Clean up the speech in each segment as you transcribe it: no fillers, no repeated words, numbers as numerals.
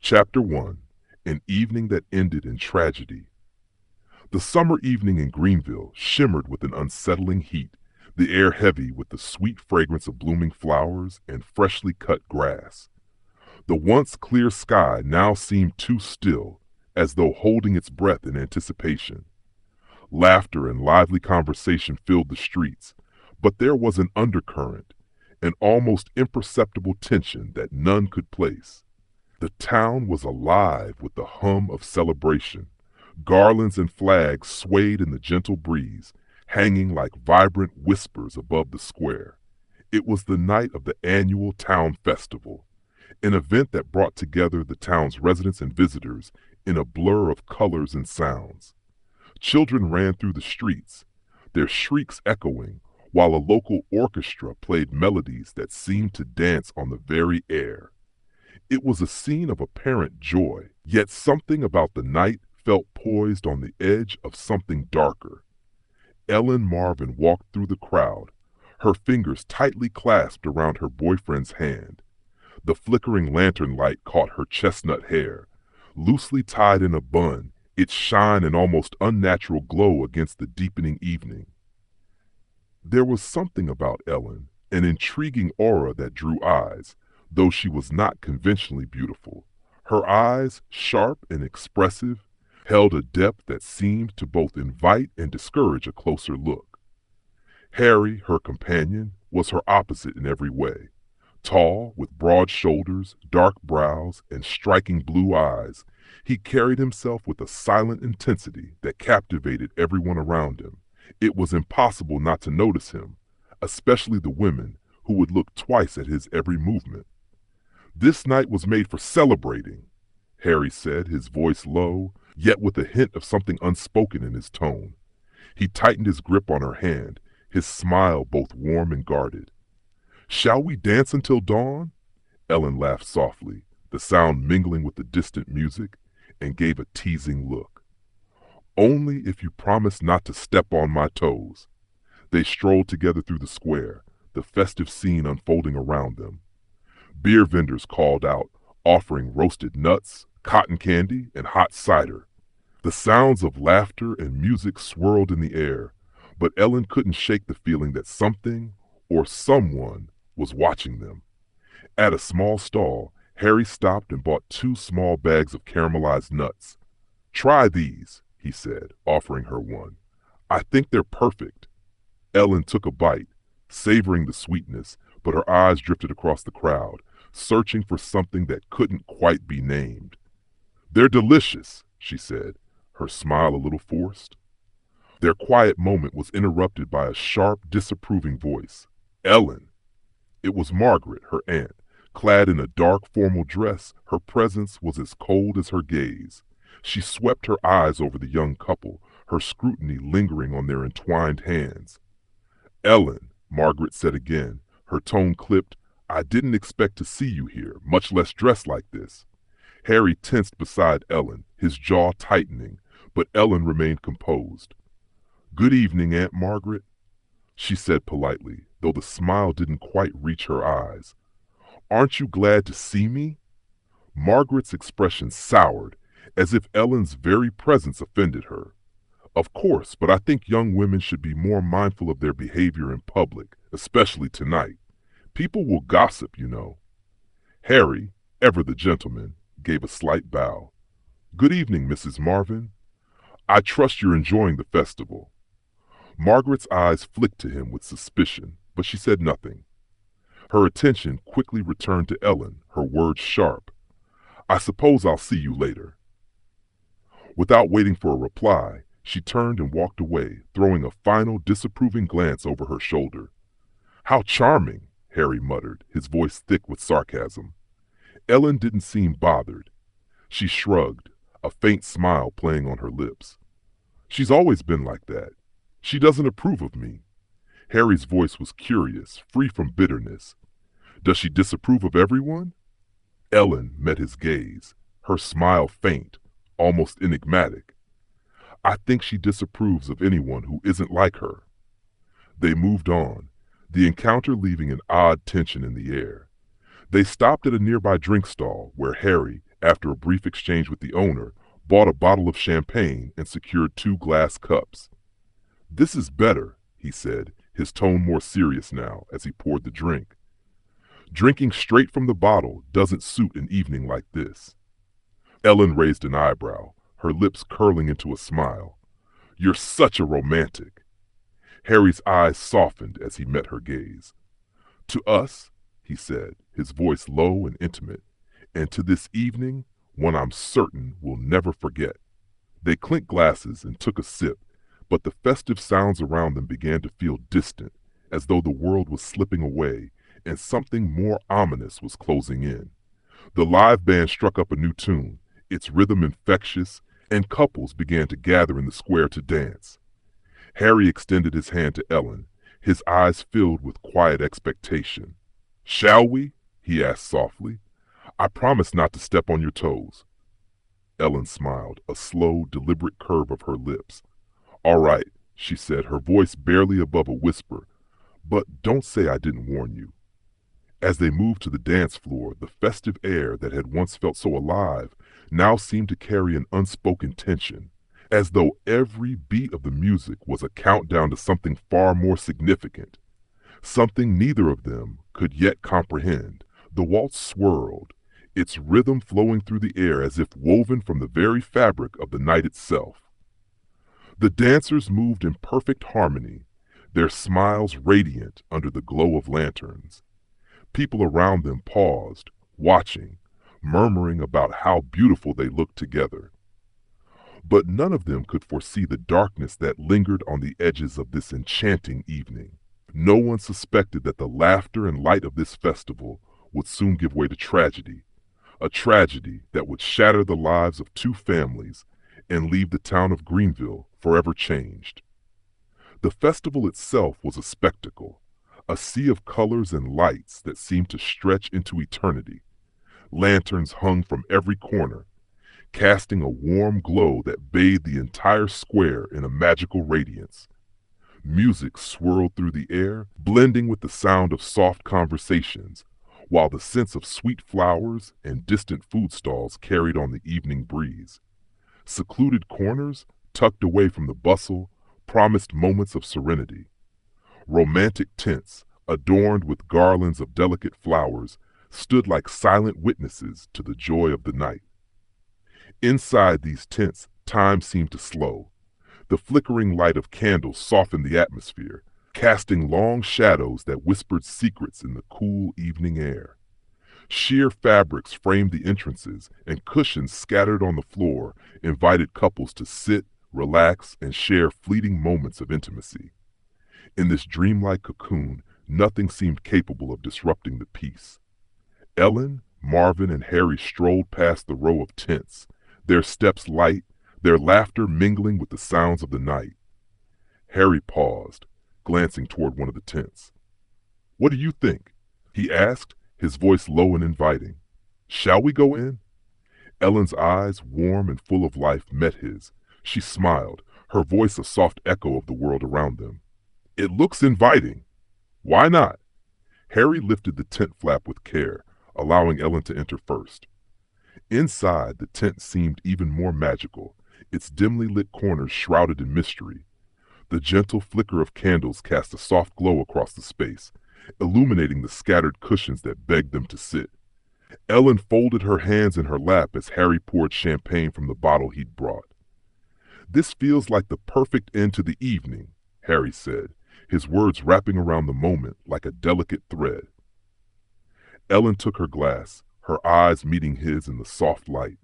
Chapter 1. An Evening That Ended in Tragedy. The summer evening in Greenville shimmered with an unsettling heat, the air heavy with the sweet fragrance of blooming flowers and freshly cut grass. The once clear sky now seemed too still, as though holding its breath in anticipation. Laughter and lively conversation filled the streets, but there was an undercurrent, an almost imperceptible tension that none could place. The town was alive with the hum of celebration. Garlands and flags swayed in the gentle breeze, hanging like vibrant whispers above the square. It was the night of the annual town festival, an event that brought together the town's residents and visitors in a blur of colors and sounds. Children ran through the streets, their shrieks echoing, while a local orchestra played melodies that seemed to dance on the very air. It was a scene of apparent joy, yet something about the night felt poised on the edge of something darker. Ellen Marvin walked through the crowd, her fingers tightly clasped around her boyfriend's hand. The flickering lantern light caught her chestnut hair, loosely tied in a bun, its shine an almost unnatural glow against the deepening evening. There was something about Ellen, an intriguing aura that drew eyes, though she was not conventionally beautiful. Her eyes, sharp and expressive, held a depth that seemed to both invite and discourage a closer look. Harry, her companion, was her opposite in every way. Tall, with broad shoulders, dark brows, and striking blue eyes, he carried himself with a silent intensity that captivated everyone around him. It was impossible not to notice him, especially the women, who would look twice at his every movement. "This night was made for celebrating," Harry said, his voice low, yet with a hint of something unspoken in his tone. He tightened his grip on her hand, his smile both warm and guarded. "Shall we dance until dawn?" Ellen laughed softly, the sound mingling with the distant music, and gave a teasing look. "Only if you promise not to step on my toes." They strolled together through the square, the festive scene unfolding around them. Beer vendors called out, offering roasted nuts, cotton candy, and hot cider. The sounds of laughter and music swirled in the air, but Ellen couldn't shake the feeling that something or someone was watching them. At a small stall, Harry stopped and bought 2 small bags of caramelized nuts. "Try these," he said, offering her one. "I think they're perfect." Ellen took a bite, savoring the sweetness, but her eyes drifted across the crowd, searching for something that couldn't quite be named. "They're delicious," she said, her smile a little forced. Their quiet moment was interrupted by a sharp, disapproving voice. "Ellen!" It was Margaret, her aunt. Clad in a dark formal dress, her presence was as cold as her gaze. She swept her eyes over the young couple, her scrutiny lingering on their entwined hands. "Ellen," Margaret said again, her tone clipped, "I didn't expect to see you here, much less dressed like this." Harry tensed beside Ellen, his jaw tightening, but Ellen remained composed. "Good evening, Aunt Margaret," she said politely, though the smile didn't quite reach her eyes. "Aren't you glad to see me?" Margaret's expression soured, as if Ellen's very presence offended her. "Of course, but I think young women should be more mindful of their behavior in public, especially tonight. People will gossip, you know." Harry, ever the gentleman, gave a slight bow. "Good evening, Mrs. Marvin. I trust you're enjoying the festival." Margaret's eyes flicked to him with suspicion, but she said nothing. Her attention quickly returned to Ellen, her words sharp. "I suppose I'll see you later." Without waiting for a reply, she turned and walked away, throwing a final disapproving glance over her shoulder. "How charming," Harry muttered, his voice thick with sarcasm. Ellen didn't seem bothered. She shrugged, a faint smile playing on her lips. "She's always been like that. She doesn't approve of me." Harry's voice was curious, free from bitterness. "Does she disapprove of everyone?" Ellen met his gaze, her smile faint, almost enigmatic. "I think she disapproves of anyone who isn't like her." They moved on, the encounter leaving an odd tension in the air. They stopped at a nearby drink stall where Harry, After a brief exchange with the owner, bought a bottle of champagne and secured 2 glass cups. "This is better," he said, his tone more serious now as he poured the drink. "Drinking straight from the bottle doesn't suit an evening like this." Ellen raised an eyebrow, her lips curling into a smile. "You're such a romantic." Harry's eyes softened as he met her gaze. "To us," he said, his voice low and intimate, "and to this evening, one I'm certain we'll never forget." They clinked glasses and took a sip, but the festive sounds around them began to feel distant, as though the world was slipping away and something more ominous was closing in. The live band struck up a new tune, its rhythm infectious, and couples began to gather in the square to dance. Harry extended his hand to Ellen, his eyes filled with quiet expectation. "Shall we?" he asked softly. "I promise not to step on your toes." Ellen smiled, a slow, deliberate curve of her lips. "All right," she said, her voice barely above a whisper, "but don't say I didn't warn you." As they moved to the dance floor, the festive air that had once felt so alive now seemed to carry an unspoken tension, as though every beat of the music was a countdown to something far more significant, something neither of them could yet comprehend. The waltz swirled, its rhythm flowing through the air as if woven from the very fabric of the night itself. The dancers moved in perfect harmony, their smiles radiant under the glow of lanterns. People around them paused, watching, murmuring about how beautiful they looked together. But none of them could foresee the darkness that lingered on the edges of this enchanting evening. No one suspected that the laughter and light of this festival would soon give way to tragedy, a tragedy that would shatter the lives of 2 families and leave the town of Greenville forever changed. The festival itself was a spectacle, a sea of colors and lights that seemed to stretch into eternity. Lanterns hung from every corner, casting a warm glow that bathed the entire square in a magical radiance. Music swirled through the air, blending with the sound of soft conversations, while the scents of sweet flowers and distant food stalls carried on the evening breeze. Secluded corners, tucked away from the bustle, promised moments of serenity. Romantic tents, adorned with garlands of delicate flowers, stood like silent witnesses to the joy of the night. Inside these tents, time seemed to slow. The flickering light of candles softened the atmosphere, casting long shadows that whispered secrets in the cool evening air. Sheer fabrics framed the entrances, and cushions scattered on the floor invited couples to sit, relax, and share fleeting moments of intimacy. In this dreamlike cocoon, nothing seemed capable of disrupting the peace. Ellen, Marvin, and Harry strolled past the row of tents, their steps light, their laughter mingling with the sounds of the night. Harry paused, glancing toward one of the tents. "What do you think?" he asked, his voice low and inviting. "Shall we go in?" Ellen's eyes, warm and full of life, met his. She smiled, her voice a soft echo of the world around them. "It looks inviting. Why not?" Harry lifted the tent flap with care, allowing Ellen to enter first. Inside, the tent seemed even more magical, its dimly lit corners shrouded in mystery. The gentle flicker of candles cast a soft glow across the space, illuminating the scattered cushions that begged them to sit. Ellen folded her hands in her lap as Harry poured champagne from the bottle he'd brought. "This feels like the perfect end to the evening," Harry said, his words wrapping around the moment like a delicate thread. Ellen took her glass, her eyes meeting his in the soft light.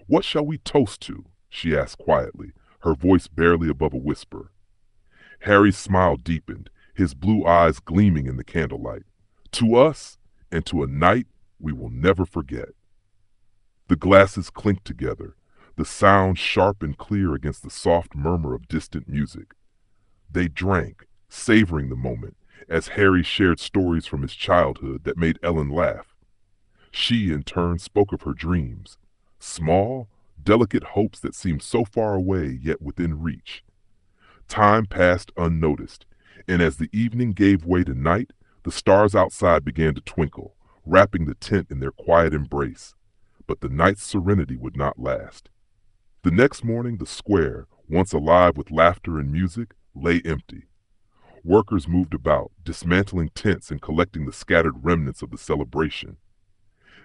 "What shall we toast to?" she asked quietly, her voice barely above a whisper. Harry's smile deepened, his blue eyes gleaming in the candlelight. "To us, and to a night we will never forget." The glasses clinked together, the sound sharp and clear against the soft murmur of distant music. They drank, savoring the moment, as Harry shared stories from his childhood that made Ellen laugh. She, in turn, spoke of her dreams, small, delicate hopes that seemed so far away yet within reach. Time passed unnoticed, and as the evening gave way to night, the stars outside began to twinkle, wrapping the tent in their quiet embrace. But the night's serenity would not last. The next morning, the square, once alive with laughter and music, lay empty. Workers moved about, dismantling tents and collecting the scattered remnants of the celebration.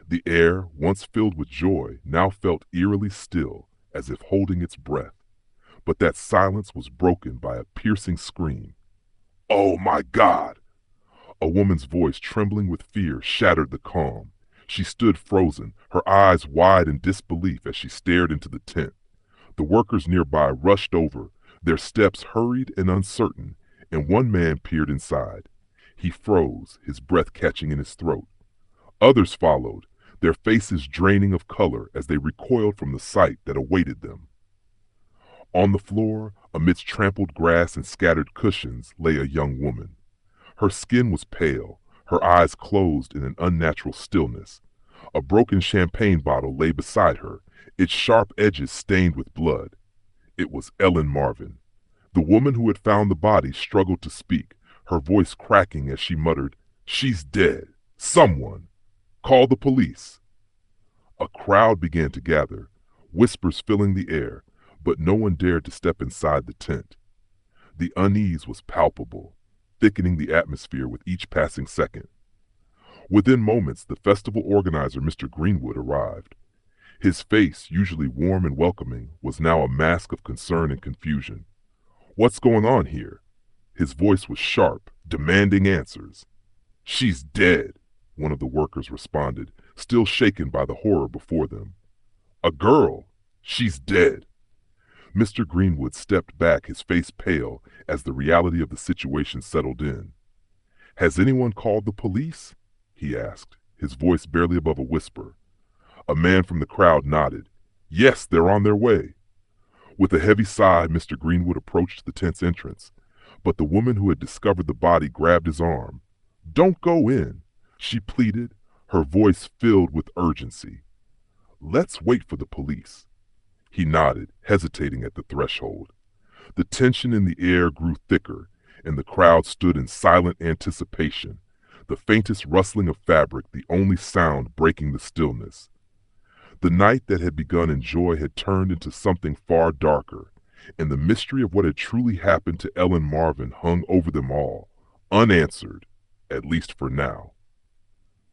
The air, once filled with joy, now felt eerily still, as if holding its breath. But that silence was broken by a piercing scream. "Oh my God!" A woman's voice, trembling with fear, shattered the calm. She stood frozen, her eyes wide in disbelief as she stared into the tent. The workers nearby rushed over, their steps hurried and uncertain, and one man peered inside. He froze, his breath catching in his throat. Others followed, their faces draining of color as they recoiled from the sight that awaited them. On the floor, amidst trampled grass and scattered cushions, lay a young woman. Her skin was pale, her eyes closed in an unnatural stillness. A broken champagne bottle lay beside her, its sharp edges stained with blood. It was Ellen Marvin. The woman who had found the body struggled to speak, her voice cracking as she muttered, "She's dead. Someone! Call the police!" A crowd began to gather, whispers filling the air, but no one dared to step inside the tent. The unease was palpable, thickening the atmosphere with each passing second. Within moments, the festival organizer, Mr. Greenwood, arrived. His face, usually warm and welcoming, was now a mask of concern and confusion. "What's going on here?" His voice was sharp, demanding answers. "She's dead," one of the workers responded, still shaken by the horror before them. "A girl. She's dead." Mr. Greenwood stepped back, his face pale, as the reality of the situation settled in. "Has anyone called the police?" he asked, his voice barely above a whisper. A man from the crowd nodded. "Yes, they're on their way." With a heavy sigh, Mr. Greenwood approached the tent's entrance, but the woman who had discovered the body grabbed his arm. "Don't go in," she pleaded, her voice filled with urgency. "Let's wait for the police." He nodded, hesitating at the threshold. The tension in the air grew thicker, and the crowd stood in silent anticipation, the faintest rustling of fabric the only sound breaking the stillness. The night that had begun in joy had turned into something far darker, and the mystery of what had truly happened to Ellen Marvin hung over them all, unanswered, at least for now.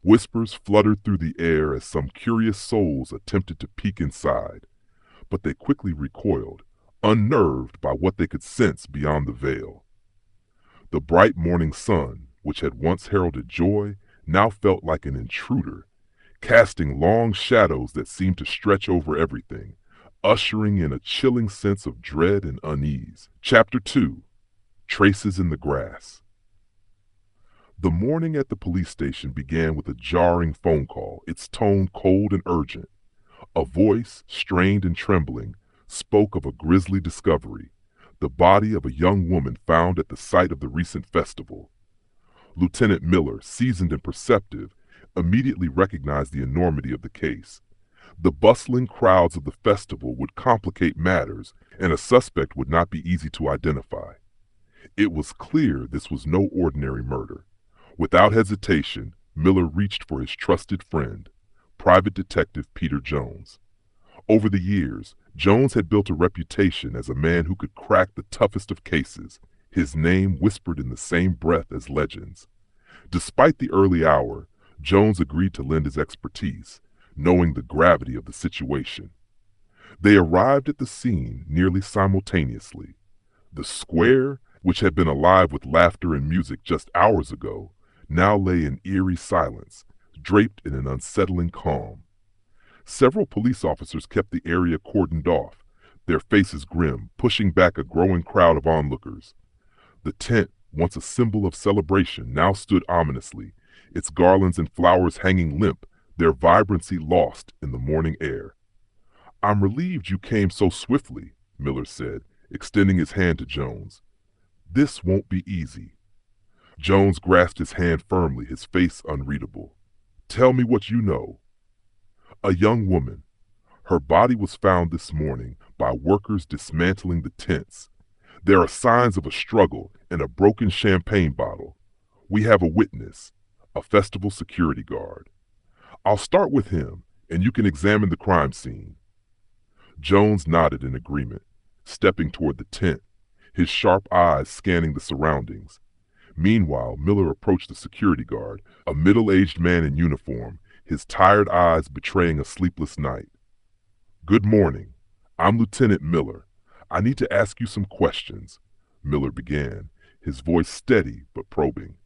Whispers fluttered through the air as some curious souls attempted to peek inside, but they quickly recoiled, unnerved by what they could sense beyond the veil. The bright morning sun, which had once heralded joy, now felt like an intruder, casting long shadows that seemed to stretch over everything, ushering in a chilling sense of dread and unease. Chapter 2. Traces in the Grass. The morning at the police station began with a jarring phone call, its tone cold and urgent. A voice, strained and trembling, spoke of a grisly discovery, the body of a young woman found at the site of the recent festival. Lieutenant Miller, seasoned and perceptive, immediately recognized the enormity of the case. The bustling crowds of the festival would complicate matters, and a suspect would not be easy to identify. It was clear this was no ordinary murder. Without hesitation, Miller reached for his trusted friend, Private Detective Peter Jones. Over the years, Jones had built a reputation as a man who could crack the toughest of cases, his name whispered in the same breath as legends. Despite the early hour, Jones agreed to lend his expertise, knowing the gravity of the situation. They arrived at the scene nearly simultaneously. The square, which had been alive with laughter and music just hours ago, now lay in eerie silence, draped in an unsettling calm. Several police officers kept the area cordoned off, their faces grim, pushing back a growing crowd of onlookers. The tent, once a symbol of celebration, now stood ominously, its garlands and flowers hanging limp, their vibrancy lost in the morning air. "I'm relieved you came so swiftly," Miller said, extending his hand to Jones. "This won't be easy." Jones grasped his hand firmly, his face unreadable. "Tell me what you know." "A young woman. Her body was found this morning by workers dismantling the tents. There are signs of a struggle and a broken champagne bottle. We have a witness, a festival security guard. I'll start with him, and you can examine the crime scene." Jones nodded in agreement, stepping toward the tent, his sharp eyes scanning the surroundings. Meanwhile, Miller approached the security guard, a middle-aged man in uniform, his tired eyes betraying a sleepless night. "Good morning. I'm Lieutenant Miller. I need to ask you some questions," Miller began, his voice steady but probing.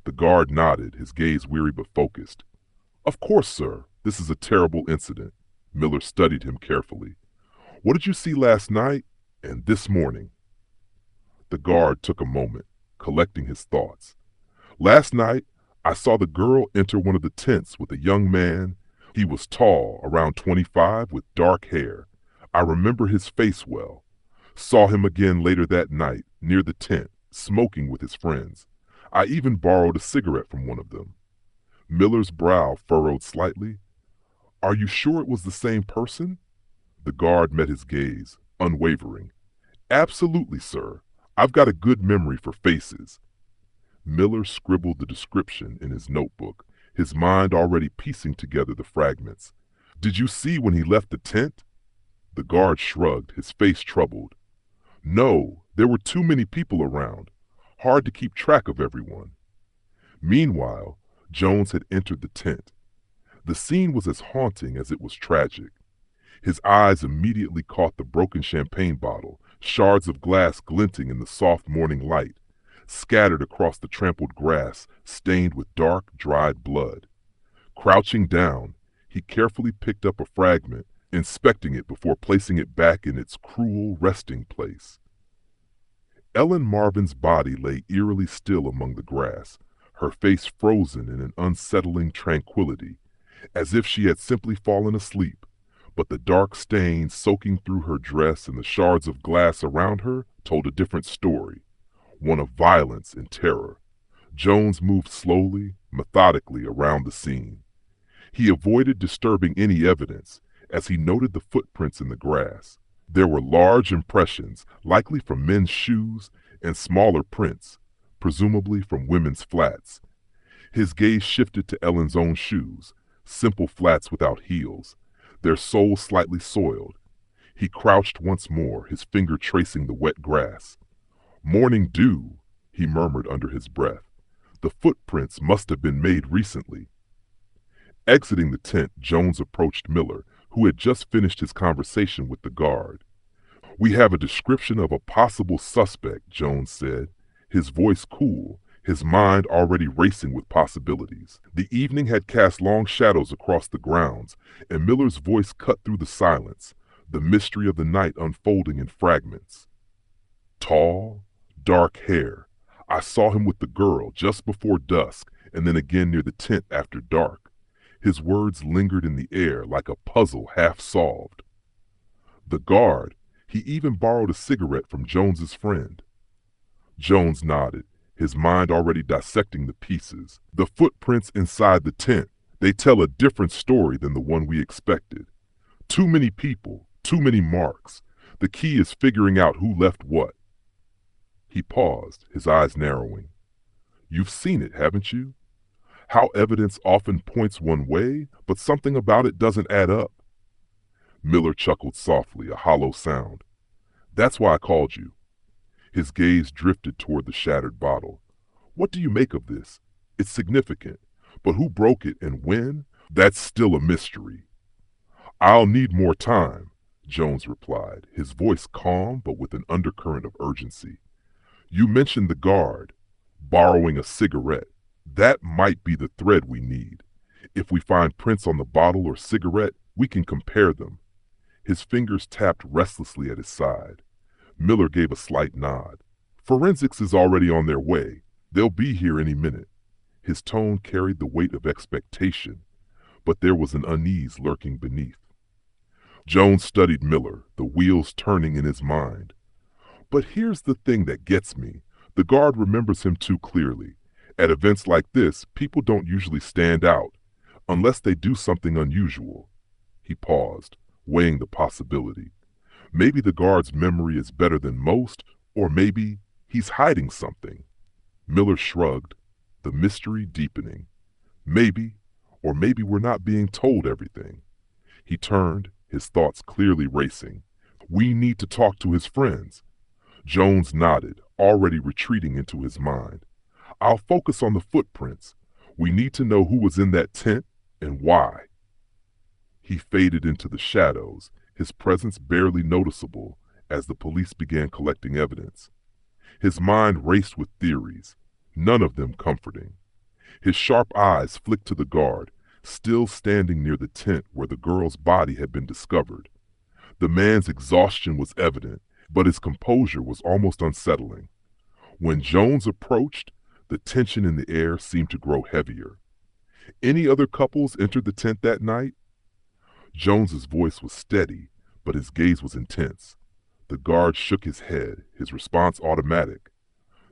The guard nodded, his gaze weary but focused. "Of course, sir. This is a terrible incident." Miller studied him carefully. "What did you see last night and this morning?" The guard took a moment, collecting his thoughts. "Last night, I saw the girl enter one of the tents with a young man. He was tall, around 25, with dark hair. I remember his face well. Saw him again later that night, near the tent, smoking with his friends. I even borrowed a cigarette from one of them." Miller's brow furrowed slightly. "Are you sure it was the same person?" The guard met his gaze, unwavering. "Absolutely, sir. I've got a good memory for faces." Miller scribbled the description in his notebook, his mind already piecing together the fragments. "Did you see when he left the tent?" The guard shrugged, his face troubled. "No, there were too many people around. Hard to keep track of everyone." Meanwhile, Jones had entered the tent. The scene was as haunting as it was tragic. His eyes immediately caught the broken champagne bottle, shards of glass glinting in the soft morning light, scattered across the trampled grass, stained with dark, dried blood. Crouching down, he carefully picked up a fragment, inspecting it before placing it back in its cruel resting place. Ellen Marvin's body lay eerily still among the grass, her face frozen in an unsettling tranquility, as if she had simply fallen asleep, but the dark stains soaking through her dress and the shards of glass around her told a different story, one of violence and terror. Jones moved slowly, methodically around the scene. He avoided disturbing any evidence as he noted the footprints in the grass. There were large impressions, likely from men's shoes, and smaller prints, presumably from women's flats. His gaze shifted to Ellen's own shoes, simple flats without heels, their soles slightly soiled. He crouched once more, his finger tracing the wet grass. "Morning dew," he murmured under his breath. "The footprints must have been made recently." Exiting the tent, Jones approached Miller, who had just finished his conversation with the guard. "We have a description of a possible suspect," Jones said, his voice cool, his mind already racing with possibilities. The evening had cast long shadows across the grounds, and Miller's voice cut through the silence, the mystery of the night unfolding in fragments. "Tall, dark hair. I saw him with the girl just before dusk, and then again near the tent after dark." His words lingered in the air like a puzzle half solved. The guard, he even borrowed a cigarette from Jones's friend. Jones nodded, his mind already dissecting the pieces. "The footprints inside the tent, they tell a different story than the one we expected. Too many people, too many marks. The key is figuring out who left what." He paused, his eyes narrowing. "You've seen it, haven't you? How evidence often points one way, but something about it doesn't add up." Miller chuckled softly, a hollow sound. "That's why I called you." His gaze drifted toward the shattered bottle. "What do you make of this? It's significant, but who broke it and when? That's still a mystery." "I'll need more time," Jones replied, his voice calm but with an undercurrent of urgency. "You mentioned the guard, borrowing a cigarette. That might be the thread we need. If we find prints on the bottle or cigarette, we can compare them." His fingers tapped restlessly at his side. Miller gave a slight nod. "Forensics is already on their way. They'll be here any minute." His tone carried the weight of expectation, but there was an unease lurking beneath. Jones studied Miller, the wheels turning in his mind. "But here's the thing that gets me. The guard remembers him too clearly. At events like this, people don't usually stand out, unless they do something unusual." He paused, weighing the possibility. Maybe the guard's memory is better than most, or maybe he's hiding something. Miller shrugged, the mystery deepening. "Maybe, or maybe we're not being told everything." He turned, his thoughts clearly racing. We need to talk to his friends. Jones nodded, already retreating into his mind. I'll focus on the footprints. We need to know who was in that tent and why. He faded into the shadows, his presence barely noticeable as the police began collecting evidence. His mind raced with theories, none of them comforting. His sharp eyes flicked to the guard, still standing near the tent where the girl's body had been discovered. The man's exhaustion was evident, but his composure was almost unsettling. When Jones approached, the tension in the air seemed to grow heavier. Any other couples entered the tent that night? Jones's voice was steady, but his gaze was intense. The guard shook his head, his response automatic.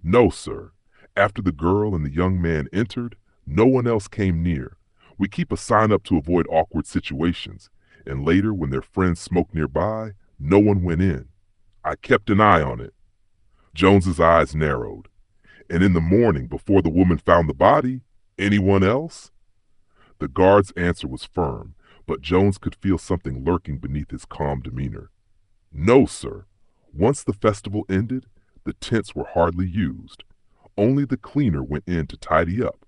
No, sir. After the girl and the young man entered, no one else came near. We keep a sign up to avoid awkward situations, and later, when their friends smoked nearby, no one went in. I kept an eye on it. Jones's eyes narrowed. And in the morning, before the woman found the body, anyone else? The guard's answer was firm, but Jones could feel something lurking beneath his calm demeanor. No, sir. Once the festival ended, the tents were hardly used. Only the cleaner went in to tidy up.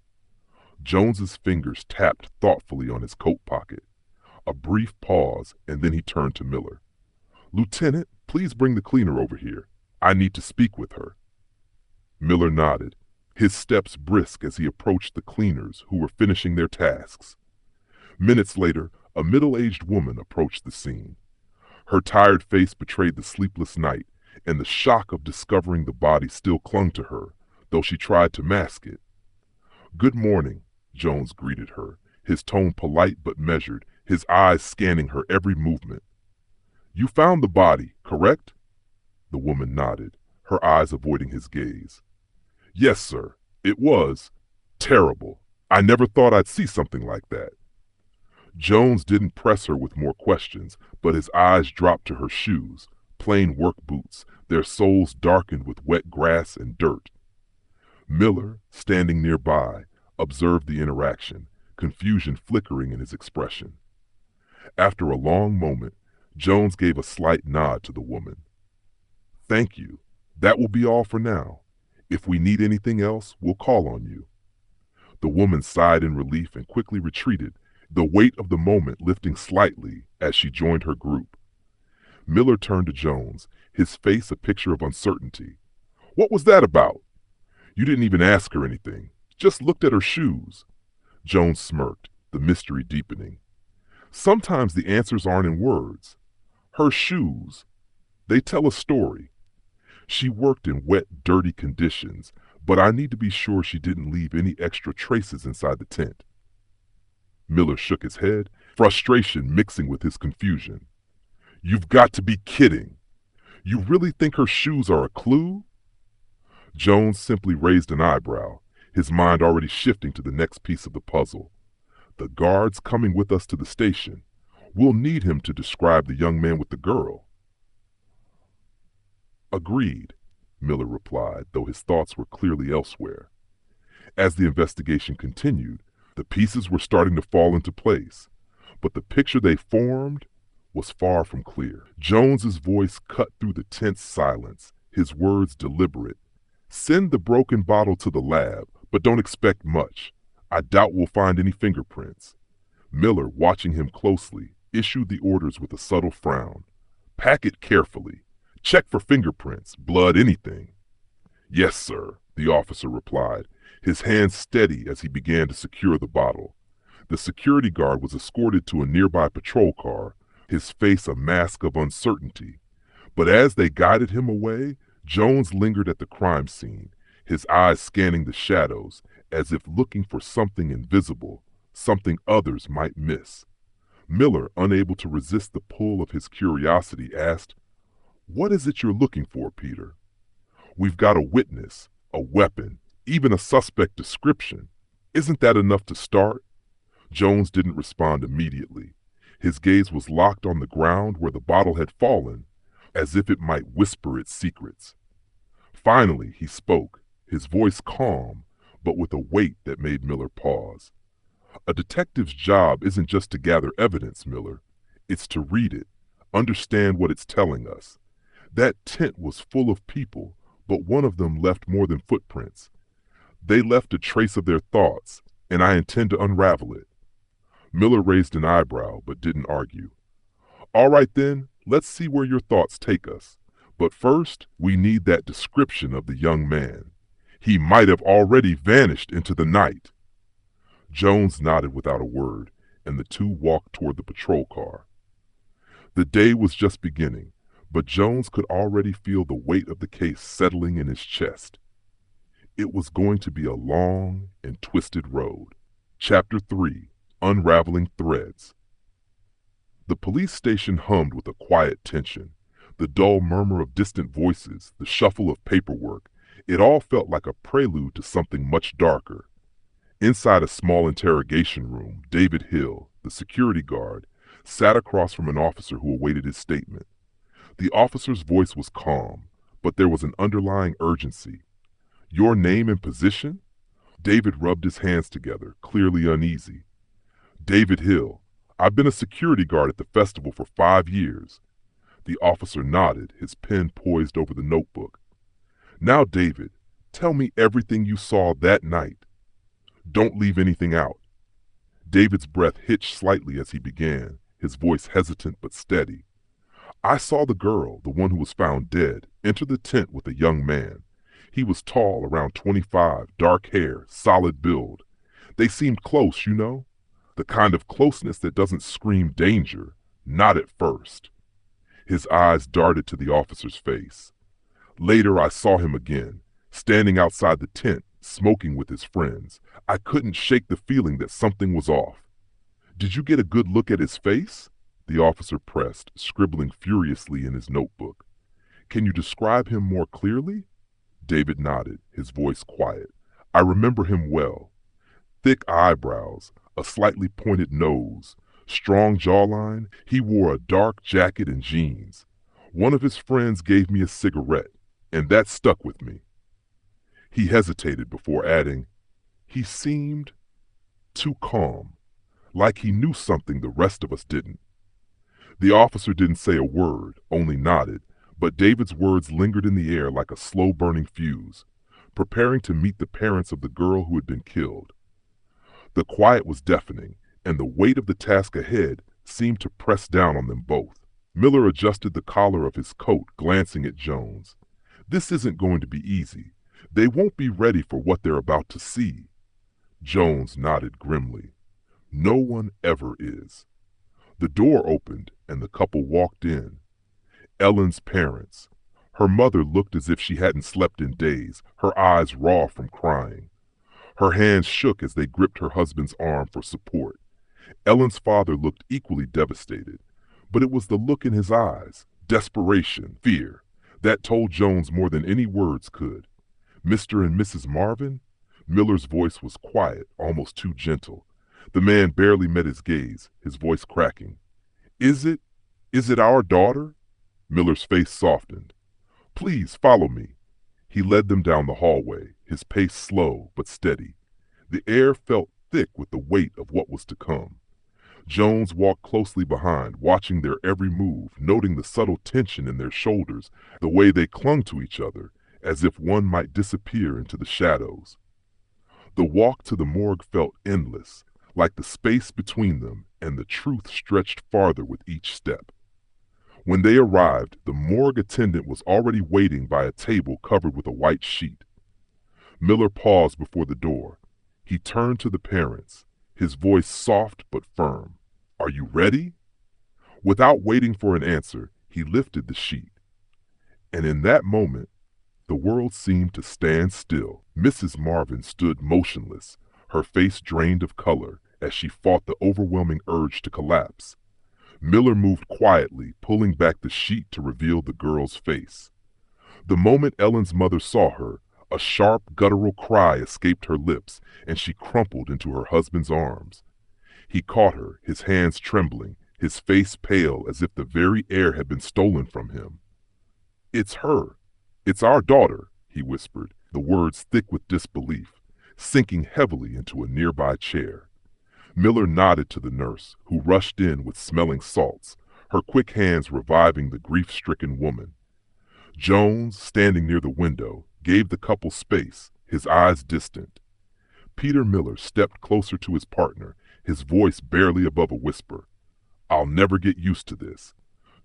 Jones's fingers tapped thoughtfully on his coat pocket. A brief pause, and then he turned to Miller. Lieutenant, please bring the cleaner over here. I need to speak with her. Miller nodded, his steps brisk as he approached the cleaners who were finishing their tasks. Minutes later, a middle-aged woman approached the scene. Her tired face betrayed the sleepless night, and the shock of discovering the body still clung to her, though she tried to mask it. Good morning, Jones greeted her, his tone polite but measured, his eyes scanning her every movement. You found the body, correct? The woman nodded, her eyes avoiding his gaze. Yes, sir. It was terrible. I never thought I'd see something like that. Jones didn't press her with more questions, but his eyes dropped to her shoes, plain work boots, their soles darkened with wet grass and dirt. Miller, standing nearby, observed the interaction, confusion flickering in his expression. After a long moment, Jones gave a slight nod to the woman. Thank you. That will be all for now. If we need anything else, we'll call on you. The woman sighed in relief and quickly retreated, the weight of the moment lifting slightly as she joined her group. Miller turned to Jones, his face a picture of uncertainty. What was that about? You didn't even ask her anything, just looked at her shoes. Jones smirked, the mystery deepening. Sometimes the answers aren't in words. Her shoes, they tell a story. She worked in wet, dirty conditions, but I need to be sure she didn't leave any extra traces inside the tent. Miller shook his head, frustration mixing with his confusion. You've got to be kidding. You really think her shoes are a clue? Jones simply raised an eyebrow, his mind already shifting to the next piece of the puzzle. The guard's coming with us to the station. We'll need him to describe the young man with the girl. Agreed, Miller replied, though his thoughts were clearly elsewhere. As the investigation continued, the pieces were starting to fall into place, but the picture they formed was far from clear. Jones's voice cut through the tense silence, his words deliberate. Send the broken bottle to the lab, but don't expect much. I doubt we'll find any fingerprints. Miller, watching him closely, issued the orders with a subtle frown. Pack it carefully. Check for fingerprints, blood, anything. Yes, sir, the officer replied, his hands steady as he began to secure the bottle. The security guard was escorted to a nearby patrol car, his face a mask of uncertainty. But as they guided him away, Jones lingered at the crime scene, his eyes scanning the shadows, as if looking for something invisible, something others might miss. Miller, unable to resist the pull of his curiosity, asked, What is it you're looking for, Peter? We've got a witness, a weapon, even a suspect description. Isn't that enough to start? Jones didn't respond immediately. His gaze was locked on the ground where the bottle had fallen, as if it might whisper its secrets. Finally, he spoke, his voice calm, but with a weight that made Miller pause. A detective's job isn't just to gather evidence, Miller. It's to read it, understand what it's telling us. That tent was full of people, but one of them left more than footprints. They left a trace of their thoughts, and I intend to unravel it. Miller raised an eyebrow, but didn't argue. All right then, let's see where your thoughts take us. But first, we need that description of the young man. He might have already vanished into the night. Jones nodded without a word, and the two walked toward the patrol car. The day was just beginning, but Jones could already feel the weight of the case settling in his chest. It was going to be a long and twisted road. Chapter 3: Unraveling Threads. The police station hummed with a quiet tension. The dull murmur of distant voices, the shuffle of paperwork, it all felt like a prelude to something much darker. Inside a small interrogation room, David Hill, the security guard, sat across from an officer who awaited his statement. The officer's voice was calm, but there was an underlying urgency. Your name and position? David rubbed his hands together, clearly uneasy. David Hill. I've been a security guard at the festival for 5 years. The officer nodded, his pen poised over the notebook. Now, David, tell me everything you saw that night. Don't leave anything out. David's breath hitched slightly as he began, his voice hesitant but steady. I saw the girl, the one who was found dead, enter the tent with a young man. He was tall, around 25, dark hair, solid build. They seemed close, you know? The kind of closeness that doesn't scream danger, not at first. His eyes darted to the officer's face. Later I saw him again, standing outside the tent, smoking with his friends. I couldn't shake the feeling that something was off. Did you get a good look at his face? The officer pressed, scribbling furiously in his notebook. Can you describe him more clearly? David nodded, his voice quiet. I remember him well. Thick eyebrows, a slightly pointed nose, strong jawline. He wore a dark jacket and jeans. One of his friends gave me a cigarette, and that stuck with me. He hesitated before adding, he seemed too calm, like he knew something the rest of us didn't. The officer didn't say a word, only nodded, but David's words lingered in the air like a slow-burning fuse, preparing to meet the parents of the girl who had been killed. The quiet was deafening, and the weight of the task ahead seemed to press down on them both. Miller adjusted the collar of his coat, glancing at Jones. This isn't going to be easy. They won't be ready for what they're about to see. Jones nodded grimly. No one ever is. The door opened, and the couple walked in. Ellen's parents. Her mother looked as if she hadn't slept in days, her eyes raw from crying. Her hands shook as they gripped her husband's arm for support. Ellen's father looked equally devastated, but it was the look in his eyes, desperation, fear, that told Jones more than any words could. Mr. and Mrs. Marvin? Miller's voice was quiet, almost too gentle. The man barely met his gaze, his voice cracking. Is it our daughter? Miller's face softened. Please follow me. He led them down the hallway, his pace slow but steady. The air felt thick with the weight of what was to come. Jones walked closely behind, watching their every move, noting the subtle tension in their shoulders, the way they clung to each other, as if one might disappear into the shadows. The walk to the morgue felt endless, like the space between them and the truth stretched farther with each step. When they arrived, the morgue attendant was already waiting by a table covered with a white sheet. Miller paused before the door. He turned to the parents, his voice soft but firm. Are you ready? Without waiting for an answer, he lifted the sheet. And in that moment, the world seemed to stand still. Mrs. Marvin stood motionless, her face drained of color as she fought the overwhelming urge to collapse. Miller moved quietly, pulling back the sheet to reveal the girl's face. The moment Ellen's mother saw her, a sharp, guttural cry escaped her lips, and she crumpled into her husband's arms. He caught her, his hands trembling, his face pale as if the very air had been stolen from him. It's her. It's our daughter, he whispered, the words thick with disbelief, sinking heavily into a nearby chair. Miller nodded to the nurse, who rushed in with smelling salts, her quick hands reviving the grief-stricken woman. Jones, standing near the window, gave the couple space, his eyes distant. Peter Miller stepped closer to his partner, his voice barely above a whisper. "I'll never get used to this."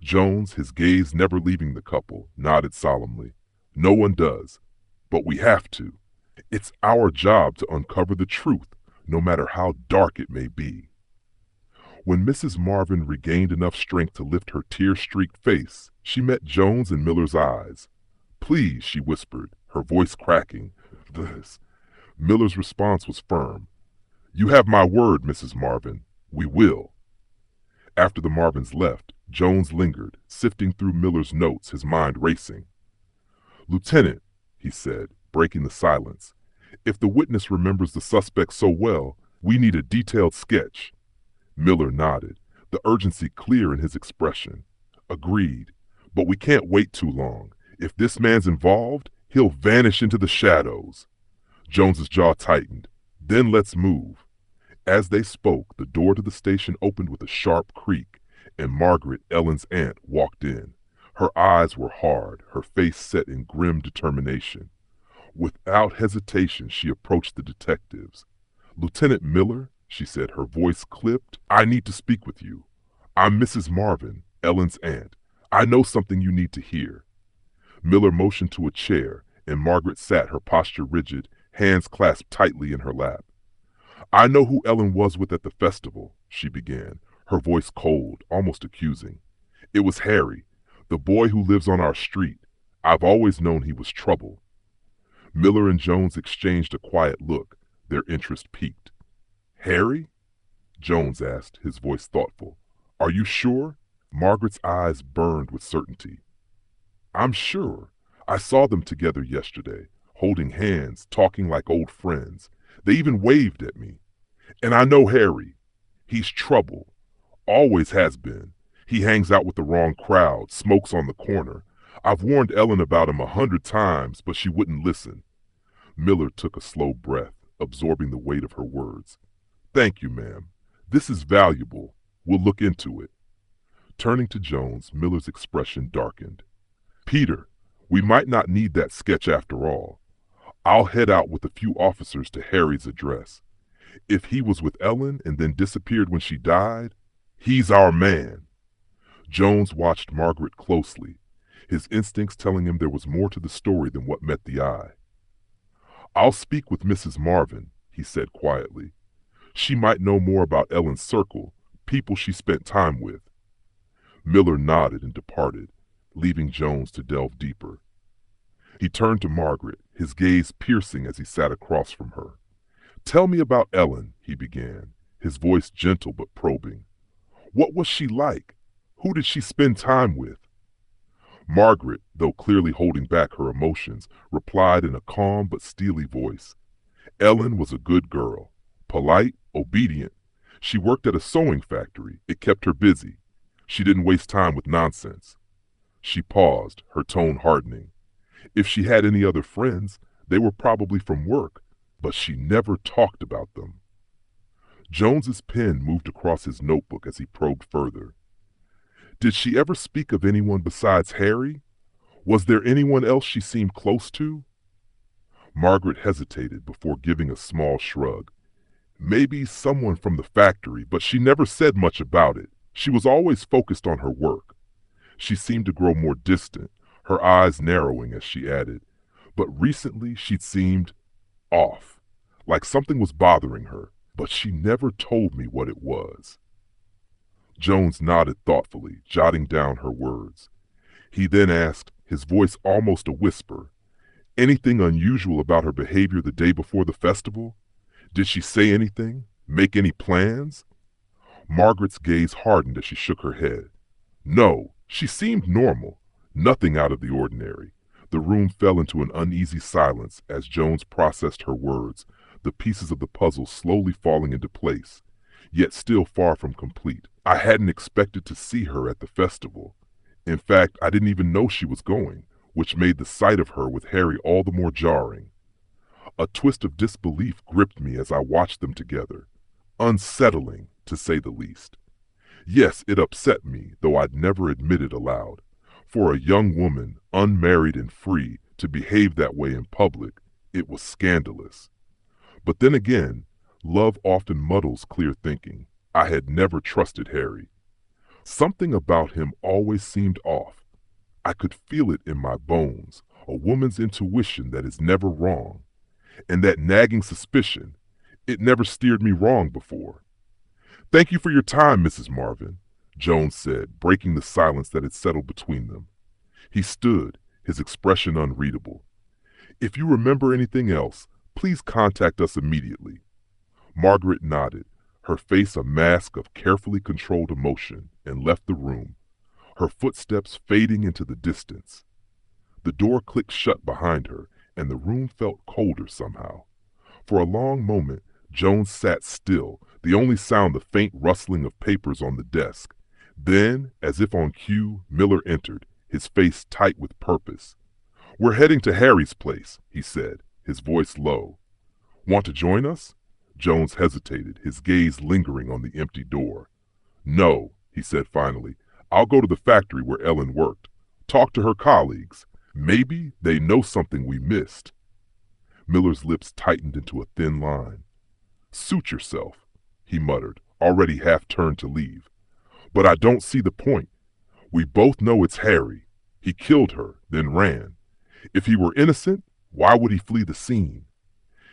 Jones, his gaze never leaving the couple, nodded solemnly. "No one does. But we have to. It's our job to uncover the truth, no matter how dark it may be." When Mrs. Marvin regained enough strength to lift her tear-streaked face, she met Jones and Miller's eyes. "Please," she whispered, her voice cracking. "This." Miller's response was firm. "You have my word, Mrs. Marvin. We will." After the Marvins left, Jones lingered, sifting through Miller's notes, his mind racing. "Lieutenant," he said, breaking the silence, "if the witness remembers the suspect so well, we need a detailed sketch." Miller nodded, the urgency clear in his expression. "Agreed. But we can't wait too long. If this man's involved, he'll vanish into the shadows." Jones's jaw tightened. "Then let's move." As they spoke, the door to the station opened with a sharp creak, and Margaret, Ellen's aunt, walked in. Her eyes were hard, her face set in grim determination. Without hesitation, she approached the detectives. "Lieutenant Miller," she said, her voice clipped, "I need to speak with you. I'm Mrs. Marvin, Ellen's aunt. I know something you need to hear." Miller motioned to a chair, and Margaret sat, her posture rigid, hands clasped tightly in her lap. "I know who Ellen was with at the festival," she began, her voice cold, almost accusing. "It was Harry, the boy who lives on our street. I've always known he was trouble." Miller and Jones exchanged a quiet look, their interest piqued. "Harry?" Jones asked, his voice thoughtful. "Are you sure?" Margaret's eyes burned with certainty. "I'm sure. I saw them together yesterday, holding hands, talking like old friends. They even waved at me. And I know Harry. He's trouble. Always has been. He hangs out with the wrong crowd, smokes on the corner. I've warned Ellen about him 100 times, but she wouldn't listen." Miller took a slow breath, absorbing the weight of her words. "Thank you, ma'am. This is valuable. We'll look into it." Turning to Jones, Miller's expression darkened. "Peter, we might not need that sketch after all. I'll head out with a few officers to Harry's address. If he was with Ellen and then disappeared when she died, he's our man." Jones watched Margaret closely, his instincts telling him there was more to the story than what met the eye. "I'll speak with Mrs. Marvin," he said quietly. "She might know more about Ellen's circle, people she spent time with." Miller nodded and departed, leaving Jones to delve deeper. He turned to Margaret, his gaze piercing as he sat across from her. "Tell me about Ellen," he began, his voice gentle but probing. "What was she like? Who did she spend time with?" Margaret, though clearly holding back her emotions, replied in a calm but steely voice. "Ellen was a good girl, polite, obedient. She worked at a sewing factory. It kept her busy. She didn't waste time with nonsense." She paused, her tone hardening. If she had any other friends, they were probably from work, but she never talked about them. Jones's pen moved across his notebook as he probed further. "Did she ever speak of anyone besides Harry? Was there anyone else she seemed close to?" Margaret hesitated before giving a small shrug. "Maybe someone from the factory, but she never said much about it. She was always focused on her work." She seemed to grow more distant, her eyes narrowing as she added, "But recently she'd seemed off, like something was bothering her, but she never told me what it was." Jones nodded thoughtfully, jotting down her words. He then asked, his voice almost a whisper, "Anything unusual about her behavior the day before the festival? Did she say anything? Make any plans?" Margaret's gaze hardened as she shook her head. "No, she seemed normal. Nothing out of the ordinary." The room fell into an uneasy silence as Jones processed her words, the pieces of the puzzle slowly falling into place, yet still far from complete. "I hadn't expected to see her at the festival. In fact, I didn't even know she was going, which made the sight of her with Harry all the more jarring. A twist of disbelief gripped me as I watched them together. Unsettling, to say the least. Yes, it upset me, though I'd never admit it aloud. For a young woman, unmarried and free, to behave that way in public, it was scandalous. But then again, love often muddles clear thinking. I had never trusted Harry. Something about him always seemed off. I could feel it in my bones, a woman's intuition that is never wrong. And that nagging suspicion, it never steered me wrong before. Thank you for your time, Mrs. Marvin, Jones said, breaking the silence that had settled between them. He stood, his expression unreadable. If you remember anything else, please contact us immediately. Margaret nodded, her face a mask of carefully controlled emotion, and left the room, her footsteps fading into the distance. The door clicked shut behind her, and the room felt colder somehow. For a long moment, Jones sat still, the only sound the faint rustling of papers on the desk. Then, as if on cue, Miller entered, his face tight with purpose. "We're heading to Harry's place," he said, his voice low. "Want to join us?" Jones hesitated, his gaze lingering on the empty door. "No," he said finally. "I'll go to the factory where Ellen worked. Talk to her colleagues. Maybe they know something we missed." Miller's lips tightened into a thin line. "Suit yourself," he muttered, already half turned to leave. "But I don't see the point. We both know it's Harry. He killed her, then ran. If he were innocent, why would he flee the scene?"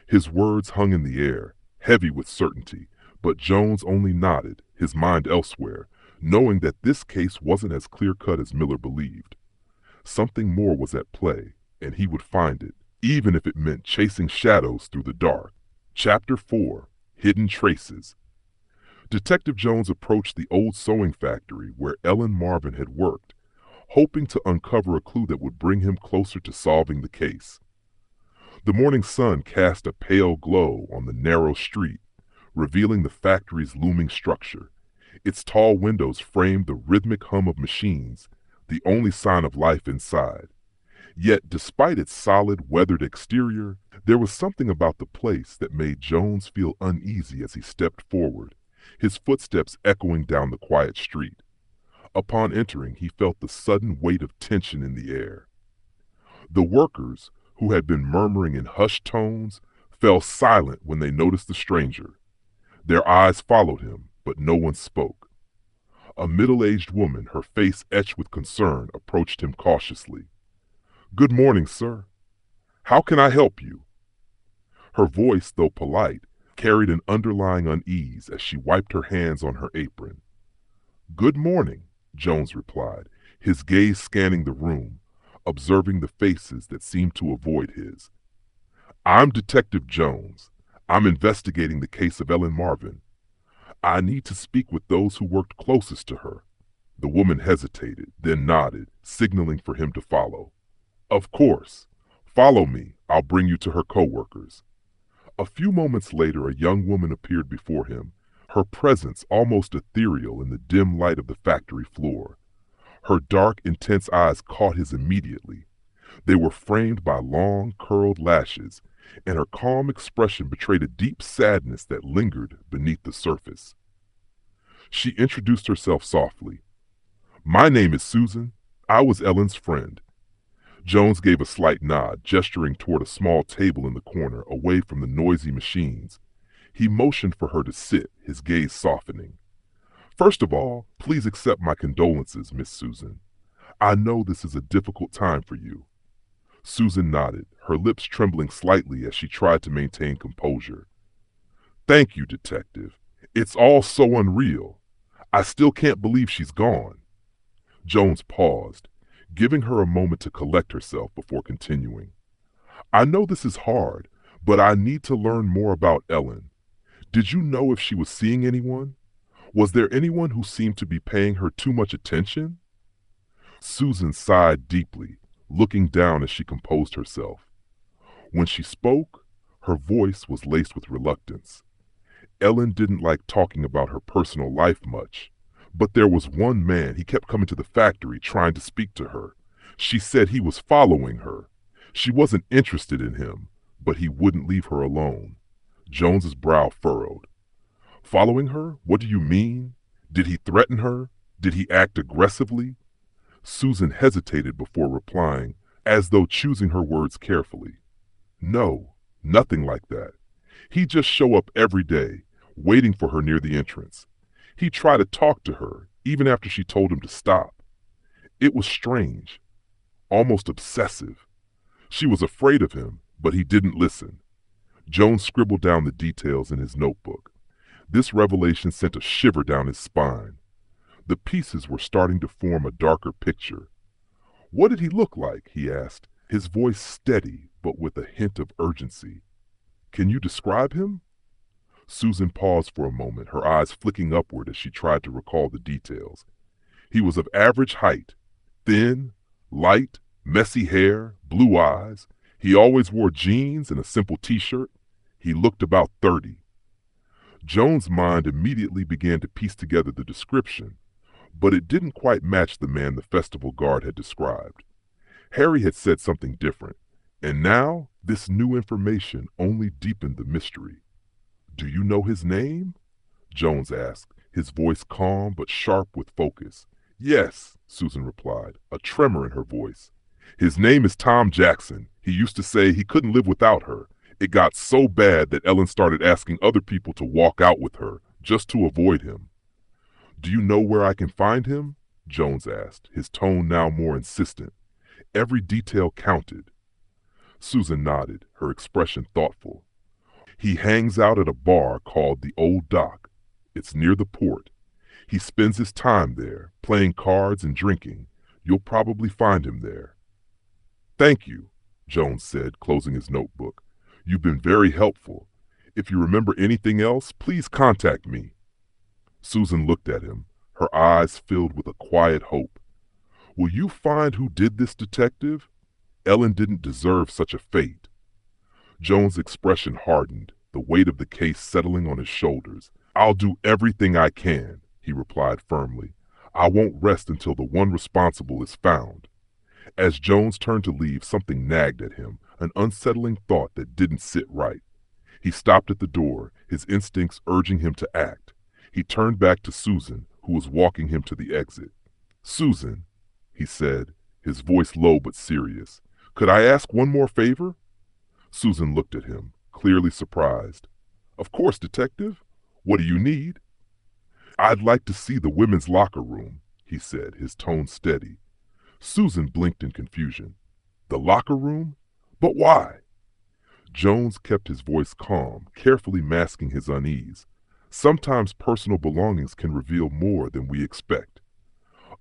His words hung in the air, heavy with certainty, but Jones only nodded, his mind elsewhere, knowing that this case wasn't as clear-cut as Miller believed. Something more was at play, and he would find it, even if it meant chasing shadows through the dark. Chapter 4. Hidden Traces. Detective Jones approached the old sewing factory where Ellen Marvin had worked, hoping to uncover a clue that would bring him closer to solving the case. The morning sun cast a pale glow on the narrow street, revealing the factory's looming structure. Its tall windows framed the rhythmic hum of machines, the only sign of life inside. Yet, despite its solid, weathered exterior, there was something about the place that made Jones feel uneasy as he stepped forward, his footsteps echoing down the quiet street. Upon entering, he felt the sudden weight of tension in the air. The workers, who had been murmuring in hushed tones, fell silent when they noticed the stranger. Their eyes followed him, but no one spoke. A middle-aged woman, her face etched with concern, approached him cautiously. "Good morning, sir. How can I help you?" Her voice, though polite, carried an underlying unease as she wiped her hands on her apron. "Good morning," Jones replied, his gaze scanning the room, observing the faces that seemed to avoid his. "I'm Detective Jones. I'm investigating the case of Ellen Marvin. I need to speak with those who worked closest to her." The woman hesitated, then nodded, signaling for him to follow. "Of course. Follow me. I'll bring you to her co-workers." A few moments later, a young woman appeared before him, her presence almost ethereal in the dim light of the factory floor. Her dark, intense eyes caught his immediately. They were framed by long, curled lashes, and her calm expression betrayed a deep sadness that lingered beneath the surface. She introduced herself softly. "My name is Susan. I was Ellen's friend." Jones gave a slight nod, gesturing toward a small table in the corner, away from the noisy machines. He motioned for her to sit, his gaze softening. "First of all, please accept my condolences, Miss Susan. I know this is a difficult time for you." Susan nodded, her lips trembling slightly as she tried to maintain composure. "Thank you, Detective. It's all so unreal. I still can't believe she's gone." Jones paused, giving her a moment to collect herself before continuing. "I know this is hard, but I need to learn more about Ellen. Did you know if she was seeing anyone? Was there anyone who seemed to be paying her too much attention?" Susan sighed deeply, looking down as she composed herself. When she spoke, her voice was laced with reluctance. Ellen didn't like talking about her personal life much, but there was one man, he kept coming to the factory trying to speak to her. She said he was following her. She wasn't interested in him, but he wouldn't leave her alone. Jones's brow furrowed. Following her? What do you mean? Did he threaten her? Did he act aggressively? Susan hesitated before replying, as though choosing her words carefully. No, nothing like that. He'd just show up every day, waiting for her near the entrance. He'd try to talk to her, even after she told him to stop. It was strange, almost obsessive. She was afraid of him, but he didn't listen. Jones scribbled down the details in his notebook. This revelation sent a shiver down his spine. The pieces were starting to form a darker picture. What did he look like? He asked, his voice steady but with a hint of urgency. Can you describe him? Susan paused for a moment, her eyes flicking upward as she tried to recall the details. He was of average height, thin, light, messy hair, blue eyes. He always wore jeans and a simple t-shirt. He looked about 30. Jones' mind immediately began to piece together the description, but it didn't quite match the man the festival guard had described. Harry had said something different, and now this new information only deepened the mystery. Do you know his name? Jones asked, his voice calm but sharp with focus. Yes, Susan replied, a tremor in her voice. His name is Tom Jackson. He used to say he couldn't live without her. It got so bad that Ellen started asking other people to walk out with her, just to avoid him. Do you know where I can find him? Jones asked, his tone now more insistent. Every detail counted. Susan nodded, her expression thoughtful. He hangs out at a bar called the Old Dock. It's near the port. He spends his time there, playing cards and drinking. You'll probably find him there. Thank you, Jones said, closing his notebook. You've been very helpful. If you remember anything else, please contact me. Susan looked at him, her eyes filled with a quiet hope. Will you find who did this, detective? Ellen didn't deserve such a fate. Jones' expression hardened, the weight of the case settling on his shoulders. I'll do everything I can, he replied firmly. I won't rest until the one responsible is found. As Jones turned to leave, something nagged at him, an unsettling thought that didn't sit right. He stopped at the door, his instincts urging him to act. He turned back to Susan, who was walking him to the exit. Susan, he said, his voice low but serious, could I ask one more favor? Susan looked at him, clearly surprised. Of course, detective. What do you need? I'd like to see the women's locker room, he said, his tone steady. Susan blinked in confusion. The locker room? But why? Jones kept his voice calm, carefully masking his unease. Sometimes personal belongings can reveal more than we expect.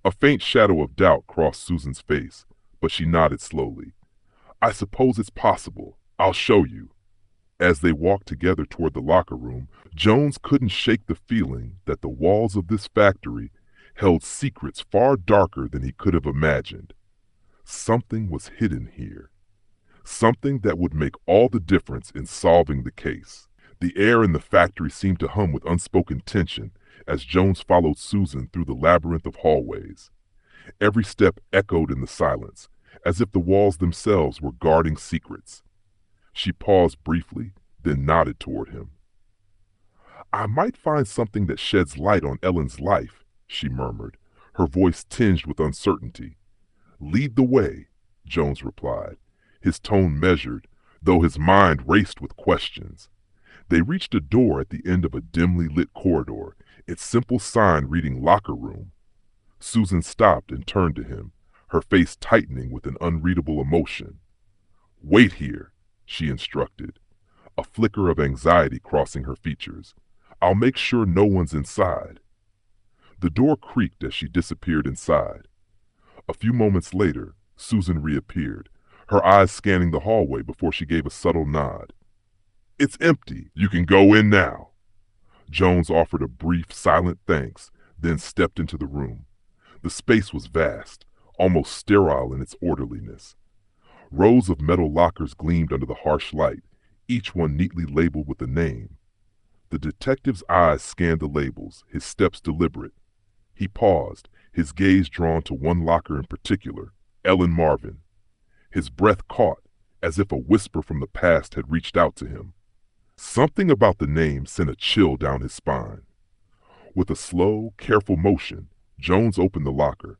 A faint shadow of doubt crossed Susan's face, but she nodded slowly. I suppose it's possible. I'll show you. As they walked together toward the locker room, Jones couldn't shake the feeling that the walls of this factory held secrets far darker than he could have imagined. Something was hidden here. Something that would make all the difference in solving the case. The air in the factory seemed to hum with unspoken tension as Jones followed Susan through the labyrinth of hallways. Every step echoed in the silence, as if the walls themselves were guarding secrets. She paused briefly, then nodded toward him. I might find something that sheds light on Ellen's life, she murmured, her voice tinged with uncertainty. Lead the way, Jones replied, his tone measured, though his mind raced with questions. They reached a door at the end of a dimly lit corridor, its simple sign reading locker room. Susan stopped and turned to him, her face tightening with an unreadable emotion. Wait here, she instructed, a flicker of anxiety crossing her features. I'll make sure no one's inside. The door creaked as she disappeared inside. A few moments later, Susan reappeared, her eyes scanning the hallway before she gave a subtle nod. It's empty. You can go in now. Jones offered a brief, silent thanks, then stepped into the room. The space was vast, almost sterile in its orderliness. Rows of metal lockers gleamed under the harsh light, each one neatly labeled with a name. The detective's eyes scanned the labels, his steps deliberate. He paused, his gaze drawn to one locker in particular, Ellen Marvin. His breath caught, as if a whisper from the past had reached out to him. Something about the name sent a chill down his spine. With a slow, careful motion, Jones opened the locker.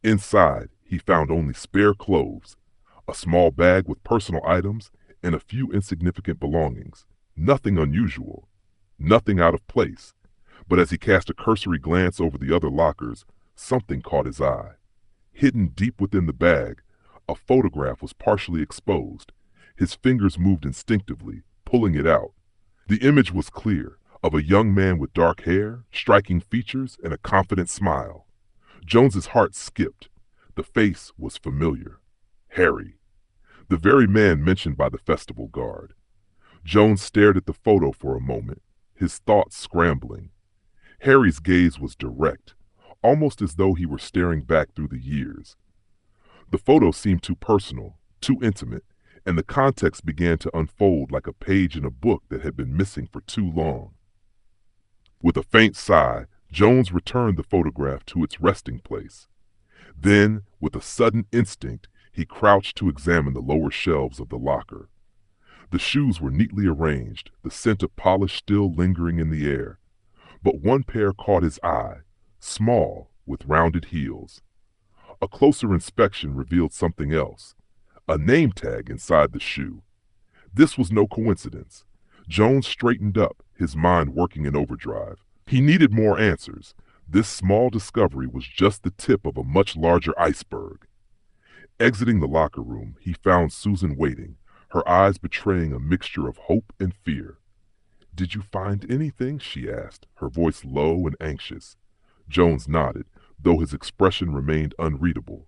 Inside, he found only spare clothes, a small bag with personal items, and a few insignificant belongings. Nothing unusual, nothing out of place. But as he cast a cursory glance over the other lockers, something caught his eye. Hidden deep within the bag, a photograph was partially exposed. His fingers moved instinctively, pulling it out. The image was clear, of a young man with dark hair, striking features, and a confident smile. Jones's heart skipped. The face was familiar. Harry, the very man mentioned by the festival guard. Jones stared at the photo for a moment, his thoughts scrambling. Harry's gaze was direct, almost as though he were staring back through the years. The photo seemed too personal, too intimate, and the context began to unfold like a page in a book that had been missing for too long. With a faint sigh, Jones returned the photograph to its resting place. Then, with a sudden instinct, he crouched to examine the lower shelves of the locker. The shoes were neatly arranged, the scent of polish still lingering in the air. But one pair caught his eye, small, with rounded heels. A closer inspection revealed something else, a name tag inside the shoe. This was no coincidence. Jones straightened up, his mind working in overdrive. He needed more answers. This small discovery was just the tip of a much larger iceberg. Exiting the locker room, he found Susan waiting, her eyes betraying a mixture of hope and fear. "Did you find anything?" she asked, her voice low and anxious. Jones nodded, though his expression remained unreadable.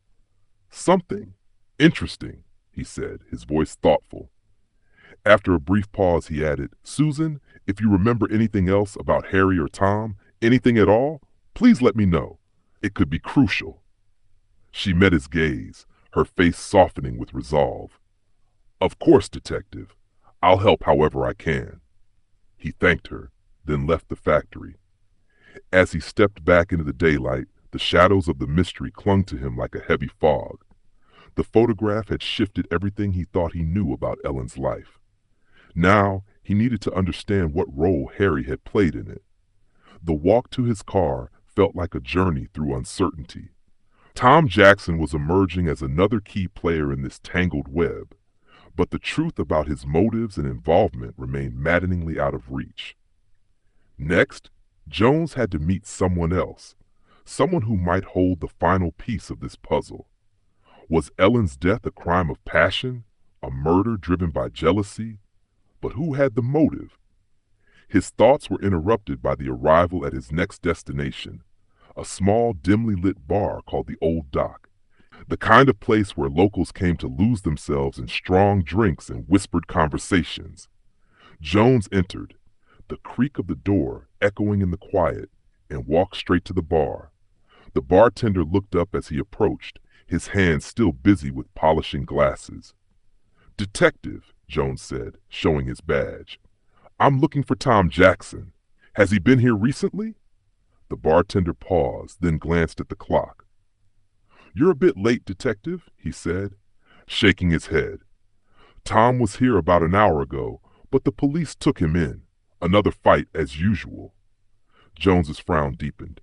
"Something interesting," he said, his voice thoughtful. After a brief pause, he added, "Susan, if you remember anything else about Harry or Tom, anything at all, please let me know. It could be crucial." She met his gaze, her face softening with resolve. "Of course, Detective. I'll help however I can." He thanked her, then left the factory. As he stepped back into the daylight, the shadows of the mystery clung to him like a heavy fog. The photograph had shifted everything he thought he knew about Ellen's life. Now, he needed to understand what role Harry had played in it. The walk to his car felt like a journey through uncertainty. Tom Jackson was emerging as another key player in this tangled web, but the truth about his motives and involvement remained maddeningly out of reach. Next, Jones had to meet someone else, someone who might hold the final piece of this puzzle. Was Ellen's death a crime of passion, a murder driven by jealousy? But who had the motive? His thoughts were interrupted by the arrival at his next destination, a small, dimly lit bar called the Old Dock, the kind of place where locals came to lose themselves in strong drinks and whispered conversations. Jones entered, the creak of the door echoing in the quiet, and walked straight to the bar. The bartender looked up as he approached, his hands still busy with polishing glasses. "Detective," Jones said, showing his badge. "I'm looking for Tom Jackson. Has he been here recently?" The bartender paused, then glanced at the clock. "You're a bit late, Detective," he said, shaking his head. "Tom was here about an hour ago, but the police took him in. Another fight as usual." Jones's frown deepened.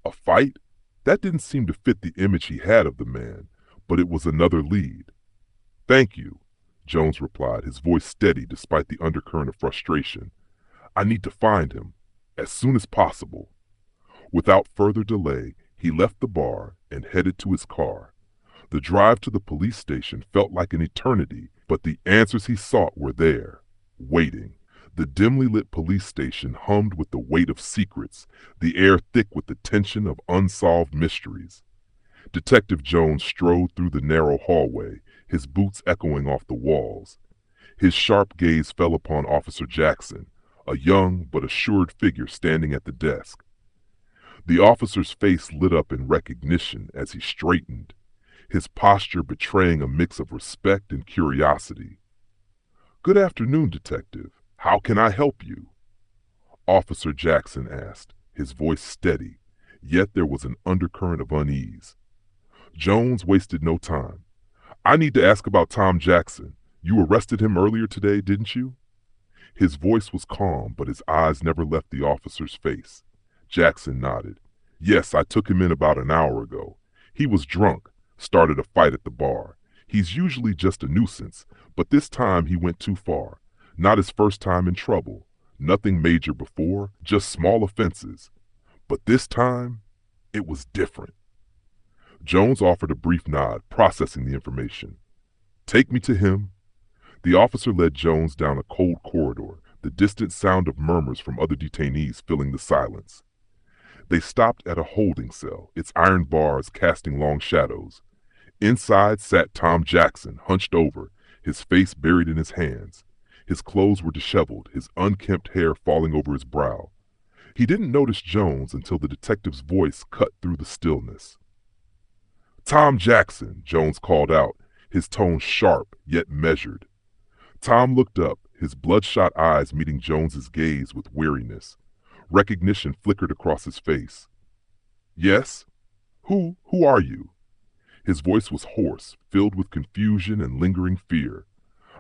A fight? That didn't seem to fit the image he had of the man, but it was another lead. "Thank you," Jones replied, his voice steady despite the undercurrent of frustration. "I need to find him, as soon as possible." Without further delay, he left the bar and headed to his car. The drive to the police station felt like an eternity, but the answers he sought were there, waiting. The dimly lit police station hummed with the weight of secrets, the air thick with the tension of unsolved mysteries. Detective Jones strode through the narrow hallway, his boots echoing off the walls. His sharp gaze fell upon Officer Jackson, a young but assured figure standing at the desk. The officer's face lit up in recognition as he straightened, his posture betraying a mix of respect and curiosity. "Good afternoon, Detective. How can I help you?" Officer Jackson asked, his voice steady, yet there was an undercurrent of unease. Jones wasted no time. "I need to ask about Tom Jackson. You arrested him earlier today, didn't you?" His voice was calm, but his eyes never left the officer's face. Jackson nodded. Yes, I took him in about an hour ago. He was drunk, started a fight at the bar. He's usually just a nuisance, but this time he went too far. Not his first time in trouble. Nothing major before, just small offenses. But this time, it was different. Jones offered a brief nod, processing the information. Take me to him. The officer led Jones down a cold corridor, the distant sound of murmurs from other detainees filling the silence. They stopped at a holding cell, its iron bars casting long shadows. Inside sat Tom Jackson, hunched over, his face buried in his hands. His clothes were disheveled, his unkempt hair falling over his brow. He didn't notice Jones until the detective's voice cut through the stillness. Tom Jackson, Jones called out, his tone sharp yet measured. Tom looked up, his bloodshot eyes meeting Jones's gaze with weariness. Recognition flickered across his face. Yes? Who are you? His voice was hoarse, filled with confusion and lingering fear.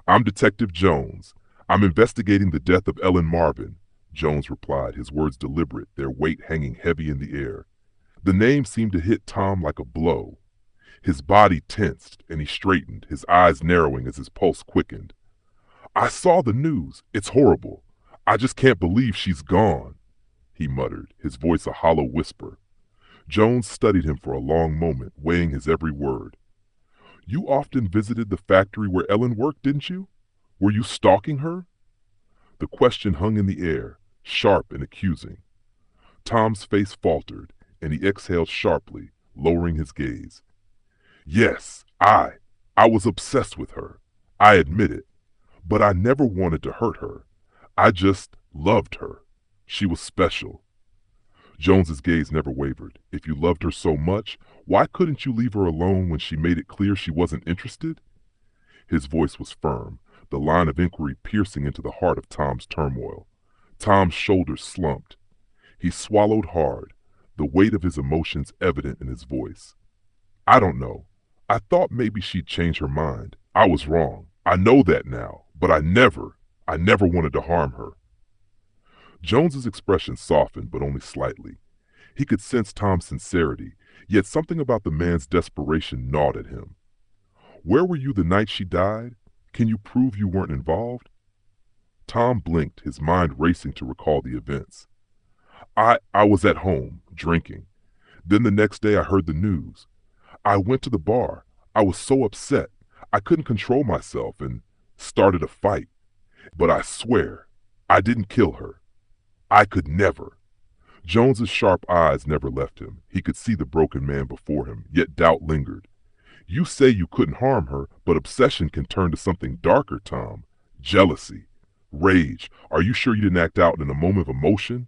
I'm Detective Jones. I'm investigating the death of Ellen Marvin, Jones replied, his words deliberate, their weight hanging heavy in the air. The name seemed to hit Tom like a blow. His body tensed, and he straightened, his eyes narrowing as his pulse quickened. I saw the news. It's horrible. I just can't believe she's gone, he muttered, his voice a hollow whisper. Jones studied him for a long moment, weighing his every word. You often visited the factory where Ellen worked, didn't you? Were you stalking her? The question hung in the air, sharp and accusing. Tom's face faltered, and he exhaled sharply, lowering his gaze. Yes, I was obsessed with her. I admit it. But I never wanted to hurt her. I just loved her. She was special. Jones's gaze never wavered. If you loved her so much, why couldn't you leave her alone when she made it clear she wasn't interested? His voice was firm, the line of inquiry piercing into the heart of Tom's turmoil. Tom's shoulders slumped. He swallowed hard, the weight of his emotions evident in his voice. I don't know. I thought maybe she'd change her mind. I was wrong. I know that now, but I never wanted to harm her. Jones's expression softened, but only slightly. He could sense Tom's sincerity, yet something about the man's desperation gnawed at him. Where were you the night she died? Can you prove you weren't involved? Tom blinked, his mind racing to recall the events. I was at home, drinking. Then the next day I heard the news. I went to the bar. I was so upset. I couldn't control myself and started a fight. But I swear, I didn't kill her. I could never. Jones's sharp eyes never left him. He could see the broken man before him, yet doubt lingered. You say you couldn't harm her, but obsession can turn to something darker, Tom. Jealousy. Rage. Are you sure you didn't act out in a moment of emotion?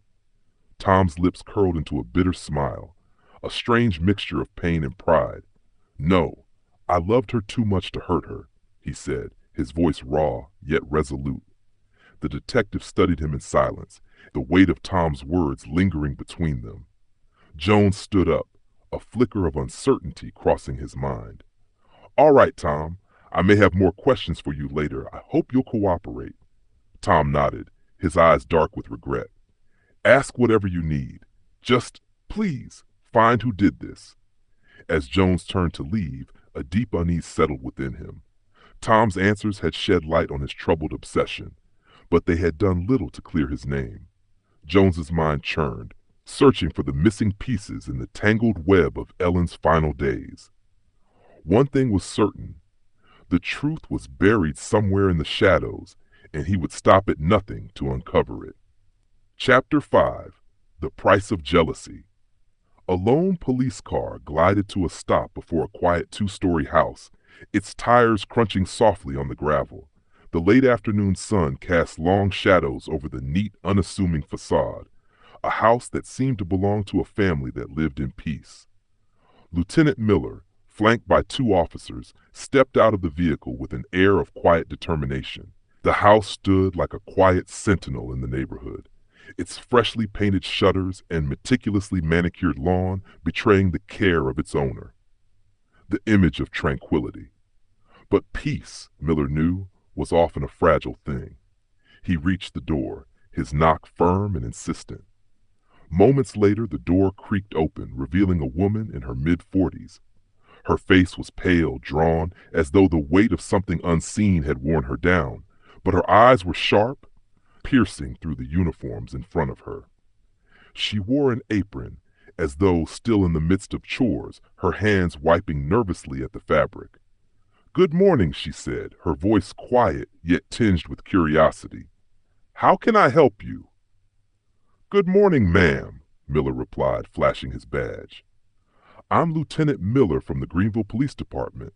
Tom's lips curled into a bitter smile, a strange mixture of pain and pride. No, I loved her too much to hurt her, he said, his voice raw, yet resolute. The detective studied him in silence, the weight of Tom's words lingering between them. Jones stood up, a flicker of uncertainty crossing his mind. All right, Tom, I may have more questions for you later. I hope you'll cooperate. Tom nodded, his eyes dark with regret. Ask whatever you need. Just, please, find who did this. As Jones turned to leave, a deep unease settled within him. Tom's answers had shed light on his troubled obsession, but they had done little to clear his name. Jones's mind churned, searching for the missing pieces in the tangled web of Ellen's final days. One thing was certain. The truth was buried somewhere in the shadows, and he would stop at nothing to uncover it. Chapter 5. The Price of Jealousy. A lone police car glided to a stop before a quiet two-story house, its tires crunching softly on the gravel. The late afternoon sun cast long shadows over the neat, unassuming facade, a house that seemed to belong to a family that lived in peace. Lieutenant Miller, flanked by two officers, stepped out of the vehicle with an air of quiet determination. The house stood like a quiet sentinel in the neighborhood, its freshly painted shutters and meticulously manicured lawn betraying the care of its owner. The image of tranquility. But peace, Miller knew, was often a fragile thing. He reached the door, his knock firm and insistent. Moments later, the door creaked open, revealing a woman in her mid-40s. Her face was pale, drawn, as though the weight of something unseen had worn her down, but her eyes were sharp, piercing through the uniforms in front of her. She wore an apron, as though still in the midst of chores, her hands wiping nervously at the fabric. "Good morning," she said, her voice quiet yet tinged with curiosity. "How can I help you?" "Good morning, ma'am," Miller replied, flashing his badge. "I'm Lieutenant Miller from the Greenville Police Department.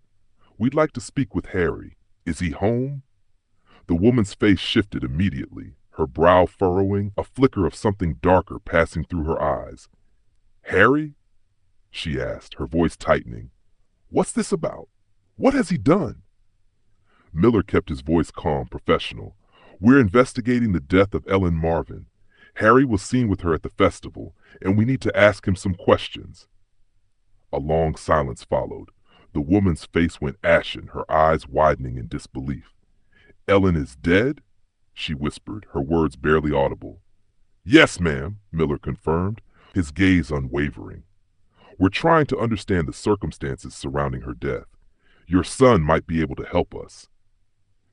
We'd like to speak with Harry. Is he home?" The woman's face shifted immediately, her brow furrowing, a flicker of something darker passing through her eyes. "Harry?" she asked, her voice tightening. "What's this about? What has he done?" Miller kept his voice calm, professional. "We're investigating the death of Ellen Marvin. Harry was seen with her at the festival, and we need to ask him some questions." A long silence followed. The woman's face went ashen, her eyes widening in disbelief. "Ellen is dead?" she whispered, her words barely audible. "Yes, ma'am," Miller confirmed, his gaze unwavering. "We're trying to understand the circumstances surrounding her death. Your son might be able to help us."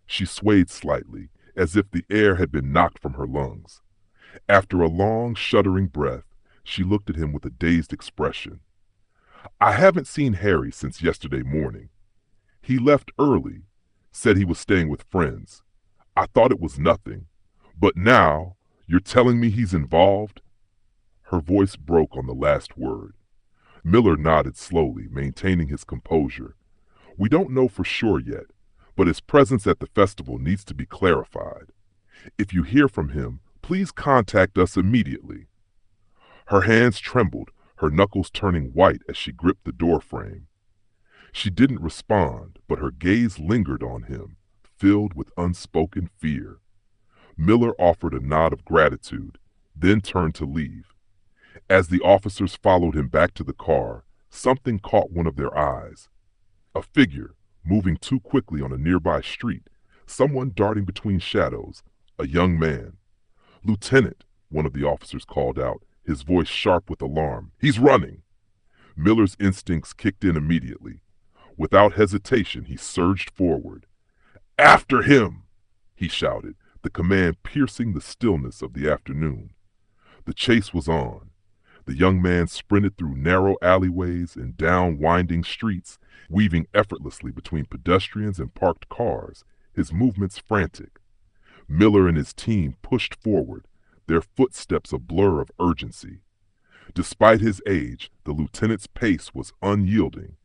She swayed slightly, as if the air had been knocked from her lungs. After a long, shuddering breath, she looked at him with a dazed expression. "I haven't seen Harry since yesterday morning. He left early, said he was staying with friends. I thought it was nothing. But now, you're telling me he's involved?" Her voice broke on the last word. Miller nodded slowly, maintaining his composure. "We don't know for sure yet, but his presence at the festival needs to be clarified. If you hear from him, please contact us immediately." Her hands trembled, her knuckles turning white as she gripped the door frame. She didn't respond, but her gaze lingered on him, filled with unspoken fear. Miller offered a nod of gratitude, then turned to leave. As the officers followed him back to the car, something caught one of their eyes. A figure, moving too quickly on a nearby street, someone darting between shadows, a young man. "Lieutenant," one of the officers called out, his voice sharp with alarm. "He's running!" Miller's instincts kicked in immediately. Without hesitation, he surged forward. "After him!" he shouted, the command piercing the stillness of the afternoon. The chase was on. The young man sprinted through narrow alleyways and down winding streets, weaving effortlessly between pedestrians and parked cars, his movements frantic. Miller and his team pushed forward, their footsteps a blur of urgency. Despite his age, the lieutenant's pace was unyielding.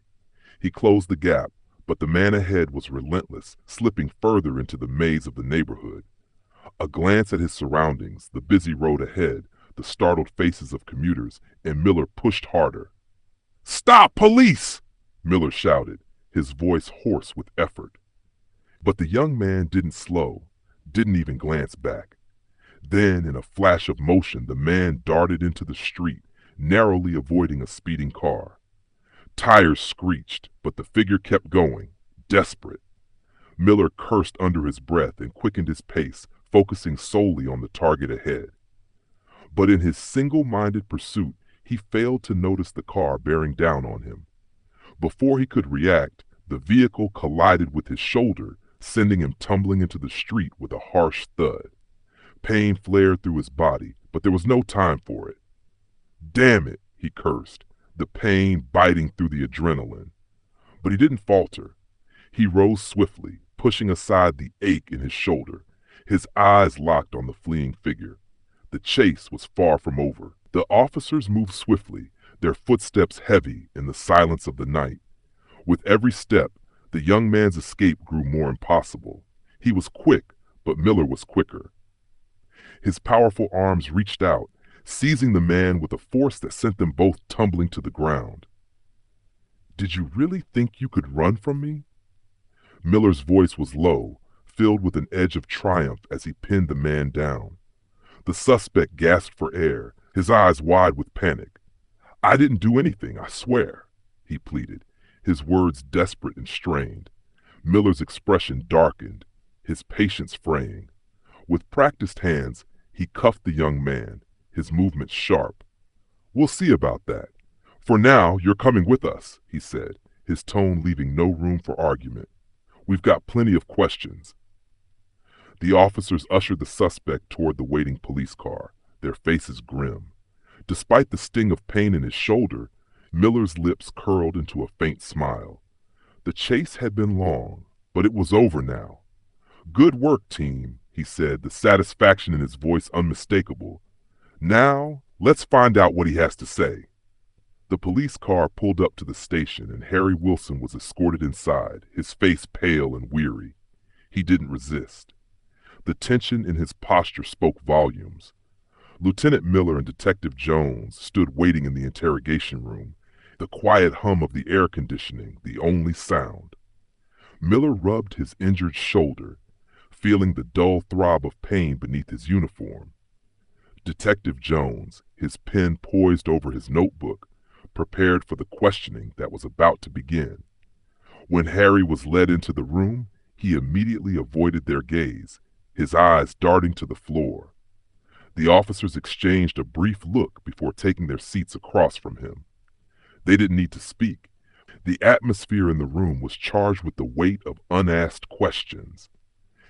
He closed the gap, but the man ahead was relentless, slipping further into the maze of the neighborhood. A glance at his surroundings, the busy road ahead, the startled faces of commuters, and Miller pushed harder. "Stop, police!" Miller shouted, his voice hoarse with effort. But the young man didn't slow, didn't even glance back. Then, in a flash of motion, the man darted into the street, narrowly avoiding a speeding car. Tires screeched, but the figure kept going, desperate. Miller cursed under his breath and quickened his pace, focusing solely on the target ahead. But in his single-minded pursuit, he failed to notice the car bearing down on him. Before he could react, the vehicle collided with his shoulder, sending him tumbling into the street with a harsh thud. Pain flared through his body, but there was no time for it. "Damn it," he cursed, the pain biting through the adrenaline. But he didn't falter. He rose swiftly, pushing aside the ache in his shoulder, his eyes locked on the fleeing figure. The chase was far from over. The officers moved swiftly, their footsteps heavy in the silence of the night. With every step, the young man's escape grew more impossible. He was quick, but Miller was quicker. His powerful arms reached out, seizing the man with a force that sent them both tumbling to the ground. "Did you really think you could run from me?" Miller's voice was low, filled with an edge of triumph as he pinned the man down. The suspect gasped for air, his eyes wide with panic. "I didn't do anything, I swear," he pleaded, his words desperate and strained. Miller's expression darkened, his patience fraying. With practiced hands, he cuffed the young man, his movements sharp. "We'll see about that. For now, you're coming with us," he said, his tone leaving no room for argument. "We've got plenty of questions." The officers ushered the suspect toward the waiting police car, their faces grim. Despite the sting of pain in his shoulder, Miller's lips curled into a faint smile. The chase had been long, but it was over now. "Good work, team," he said, the satisfaction in his voice unmistakable. "Now, let's find out what he has to say." The police car pulled up to the station and Harry Wilson was escorted inside, his face pale and weary. He didn't resist. The tension in his posture spoke volumes. Lieutenant Miller and Detective Jones stood waiting in the interrogation room, the quiet hum of the air conditioning the only sound. Miller rubbed his injured shoulder, feeling the dull throb of pain beneath his uniform. Detective Jones, his pen poised over his notebook, prepared for the questioning that was about to begin. When Harry was led into the room, he immediately avoided their gaze, his eyes darting to the floor. The officers exchanged a brief look before taking their seats across from him. They didn't need to speak. The atmosphere in the room was charged with the weight of unasked questions.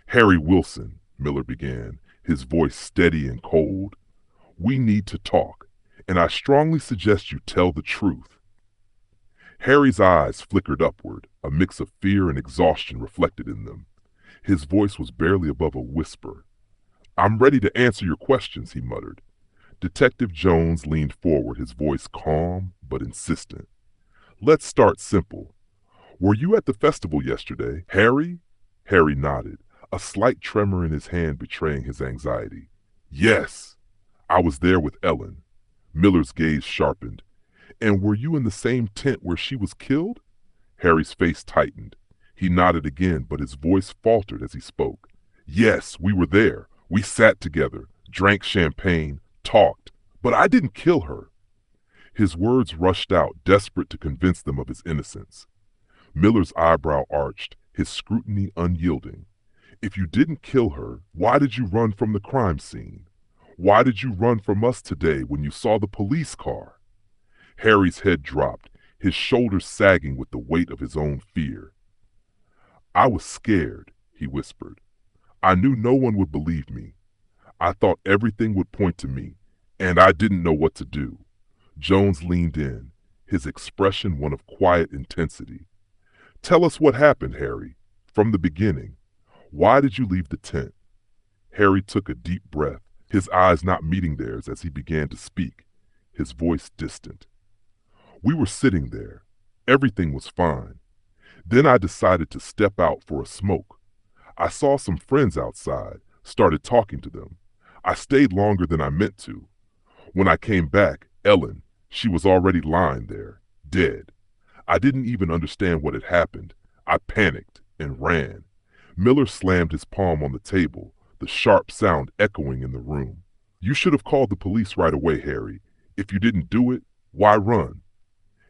"Harry Wilson," Miller began, his voice steady and cold, "we need to talk, and I strongly suggest you tell the truth." Harry's eyes flickered upward, a mix of fear and exhaustion reflected in them. His voice was barely above a whisper. "I'm ready to answer your questions," he muttered. Detective Jones leaned forward, his voice calm but insistent. "Let's start simple. Were you at the festival yesterday, Harry?" Harry nodded, a slight tremor in his hand betraying his anxiety. "Yes, I was there with Ellen." Miller's gaze sharpened. "And were you in the same tent where she was killed?" Harry's face tightened. He nodded again, but his voice faltered as he spoke. "Yes, we were there. We sat together, drank champagne, talked, but I didn't kill her." His words rushed out, desperate to convince them of his innocence. Miller's eyebrow arched, his scrutiny unyielding. "If you didn't kill her, why did you run from the crime scene? Why did you run from us today when you saw the police car?" Harry's head dropped, his shoulders sagging with the weight of his own fear. "I was scared," he whispered. "I knew no one would believe me. I thought everything would point to me, and I didn't know what to do." Jones leaned in, his expression one of quiet intensity. "Tell us what happened, Harry, from the beginning. Why did you leave the tent?" Harry took a deep breath, his eyes not meeting theirs as he began to speak, his voice distant. "We were sitting there. Everything was fine. Then I decided to step out for a smoke. I saw some friends outside, started talking to them. I stayed longer than I meant to. When I came back, Ellen, she was already lying there, dead. I didn't even understand what had happened. I panicked and ran." Miller slammed his palm on the table, the sharp sound echoing in the room. "You should have called the police right away, Harry. If you didn't do it, why run?"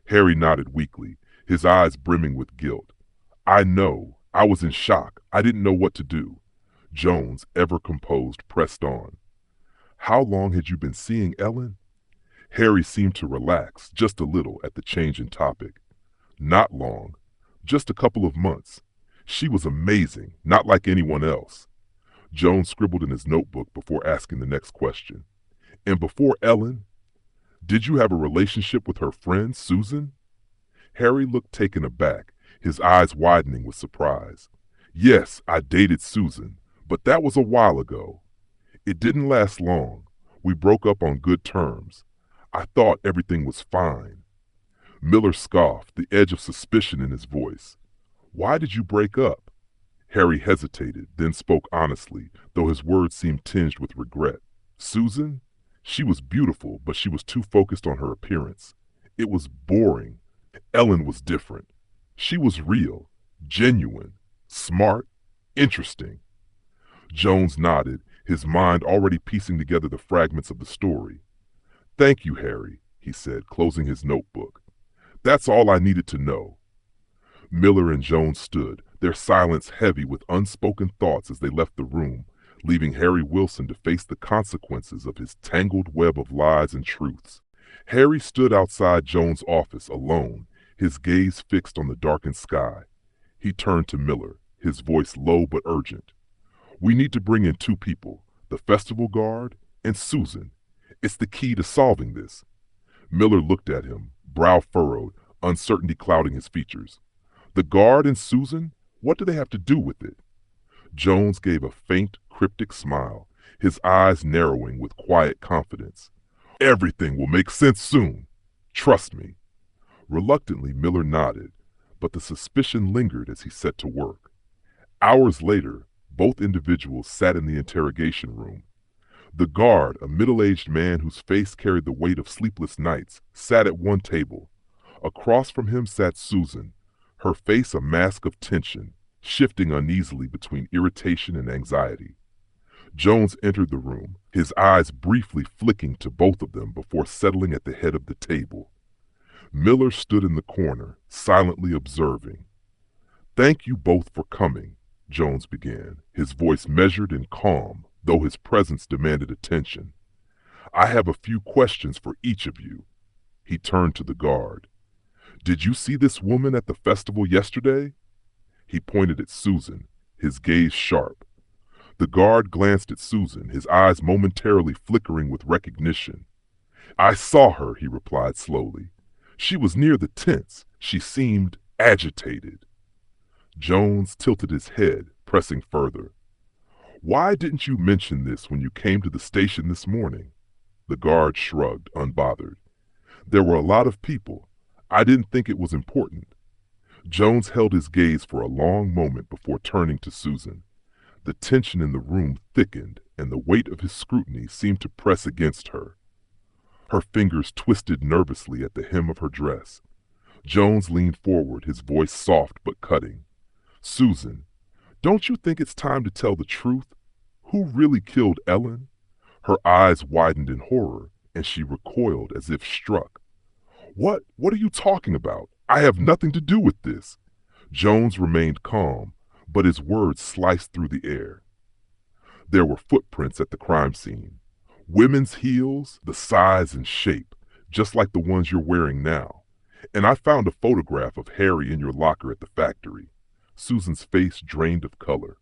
Harry nodded weakly, his eyes brimming with guilt. "I know. I was in shock. I didn't know what to do." Jones, ever composed, pressed on. "How long had you been seeing Ellen?" Harry seemed to relax, just a little, at the change in topic. "Not long. Just a couple of months. She was amazing, not like anyone else." Jones scribbled in his notebook before asking the next question. "And before Ellen, did you have a relationship with her friend, Susan?" Harry looked taken aback, his eyes widening with surprise. "Yes, I dated Susan, but that was a while ago. It didn't last long. We broke up on good terms. I thought everything was fine." Miller scoffed, the edge of suspicion in his voice. "Why did you break up?" Harry hesitated, then spoke honestly, though his words seemed tinged with regret. "Susan? She was beautiful, but she was too focused on her appearance. It was boring. Ellen was different. She was real, genuine, smart, interesting." Jones nodded, his mind already piecing together the fragments of the story. "Thank you, Harry," he said, closing his notebook. "That's all I needed to know." Miller and Jones stood, their silence heavy with unspoken thoughts as they left the room, leaving Harry Wilson to face the consequences of his tangled web of lies and truths. Harry stood outside Jones' office alone, his gaze fixed on the darkened sky. He turned to Miller, his voice low but urgent. "We need to bring in two people, the festival guard and Susan. It's the key to solving this." Miller looked at him, brow furrowed, uncertainty clouding his features. "The guard and Susan? What do they have to do with it?" Jones gave a faint, cryptic smile, his eyes narrowing with quiet confidence. "Everything will make sense soon. Trust me." Reluctantly, Miller nodded, but the suspicion lingered as he set to work. Hours later, both individuals sat in the interrogation room. The guard, a middle-aged man whose face carried the weight of sleepless nights, sat at one table. Across from him sat Susan, her face a mask of tension, shifting uneasily between irritation and anxiety. Jones entered the room, his eyes briefly flicking to both of them before settling at the head of the table. Miller stood in the corner, silently observing. "Thank you both for coming," Jones began, his voice measured and calm, though his presence demanded attention. "I have a few questions for each of you." He turned to the guard. "Did you see this woman at the festival yesterday?" He pointed at Susan, his gaze sharp. The guard glanced at Susan, his eyes momentarily flickering with recognition. "I saw her," he replied slowly. "She was near the tents. She seemed agitated." Jones tilted his head, pressing further. "Why didn't you mention this when you came to the station this morning?" The guard shrugged, unbothered. "There were a lot of people. I didn't think it was important." Jones held his gaze for a long moment before turning to Susan. The tension in the room thickened, and the weight of his scrutiny seemed to press against her. Her fingers twisted nervously at the hem of her dress. Jones leaned forward, his voice soft but cutting. "Susan, don't you think it's time to tell the truth? Who really killed Ellen?" Her eyes widened in horror, and she recoiled as if struck. What are you talking about? I have nothing to do with this." Jones remained calm, but his words sliced through the air. "There were footprints at the crime scene. Women's heels, the size and shape, just like the ones you're wearing now. And I found a photograph of Harry in your locker at the factory." Susan's face drained of color.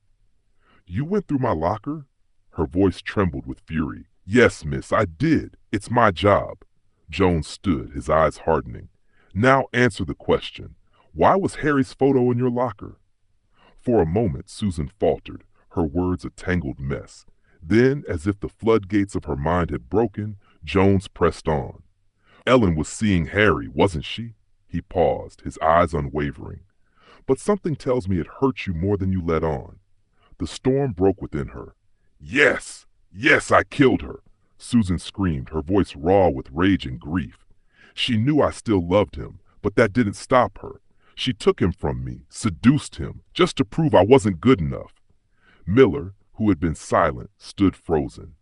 "You went through my locker?" Her voice trembled with fury. "Yes, miss, I did. It's my job." Jones stood, his eyes hardening. "Now answer the question. Why was Harry's photo in your locker?" For a moment, Susan faltered, her words a tangled mess. Then, as if the floodgates of her mind had broken, Jones pressed on. "Ellen was seeing Harry, wasn't she?" He paused, his eyes unwavering. "But something tells me it hurt you more than you let on." The storm broke within her. "Yes! Yes, I killed her!" Susan screamed, her voice raw with rage and grief. "She knew I still loved him, but that didn't stop her. She took him from me, seduced him, just to prove I wasn't good enough." Miller, who had been silent, stood frozen.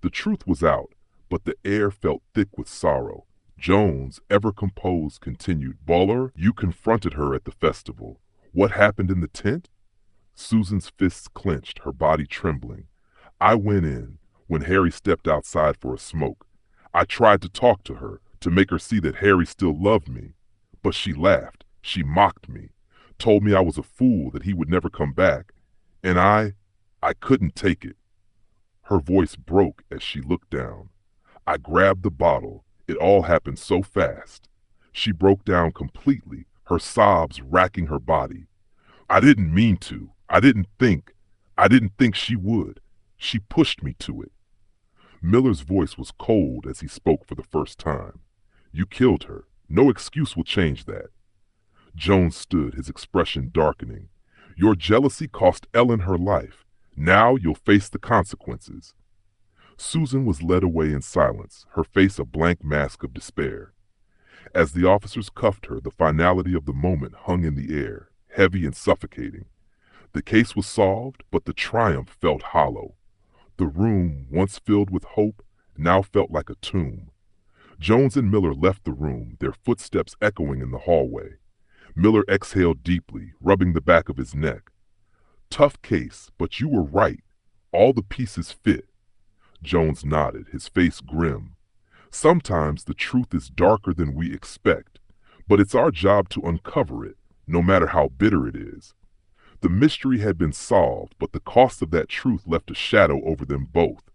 The truth was out, but the air felt thick with sorrow. Jones, ever composed, continued. "Buller, you confronted her at the festival. What happened in the tent?" Susan's fists clenched, her body trembling. "I went in when Harry stepped outside for a smoke. I tried to talk to her, to make her see that Harry still loved me. But she laughed, she mocked me, told me I was a fool, that he would never come back. And I couldn't take it." Her voice broke as she looked down. "I grabbed the bottle. It all happened so fast." She broke down completely, her sobs racking her body. "I didn't mean to. I didn't think she would. She pushed me to it." Miller's voice was cold as he spoke for the first time. "You killed her. No excuse will change that." Jones stood, his expression darkening. "Your jealousy cost Ellen her life. Now you'll face the consequences." Susan was led away in silence, her face a blank mask of despair. As the officers cuffed her, the finality of the moment hung in the air, heavy and suffocating. The case was solved, but the triumph felt hollow. The room, once filled with hope, now felt like a tomb. Jones and Miller left the room, their footsteps echoing in the hallway. Miller exhaled deeply, rubbing the back of his neck. "Tough case, but you were right. All the pieces fit. Jones nodded, his face grim. Sometimes the truth is darker than we expect, but it's our job to uncover it, no matter how bitter it is. The mystery had been solved, but the cost of that truth left a shadow over them both.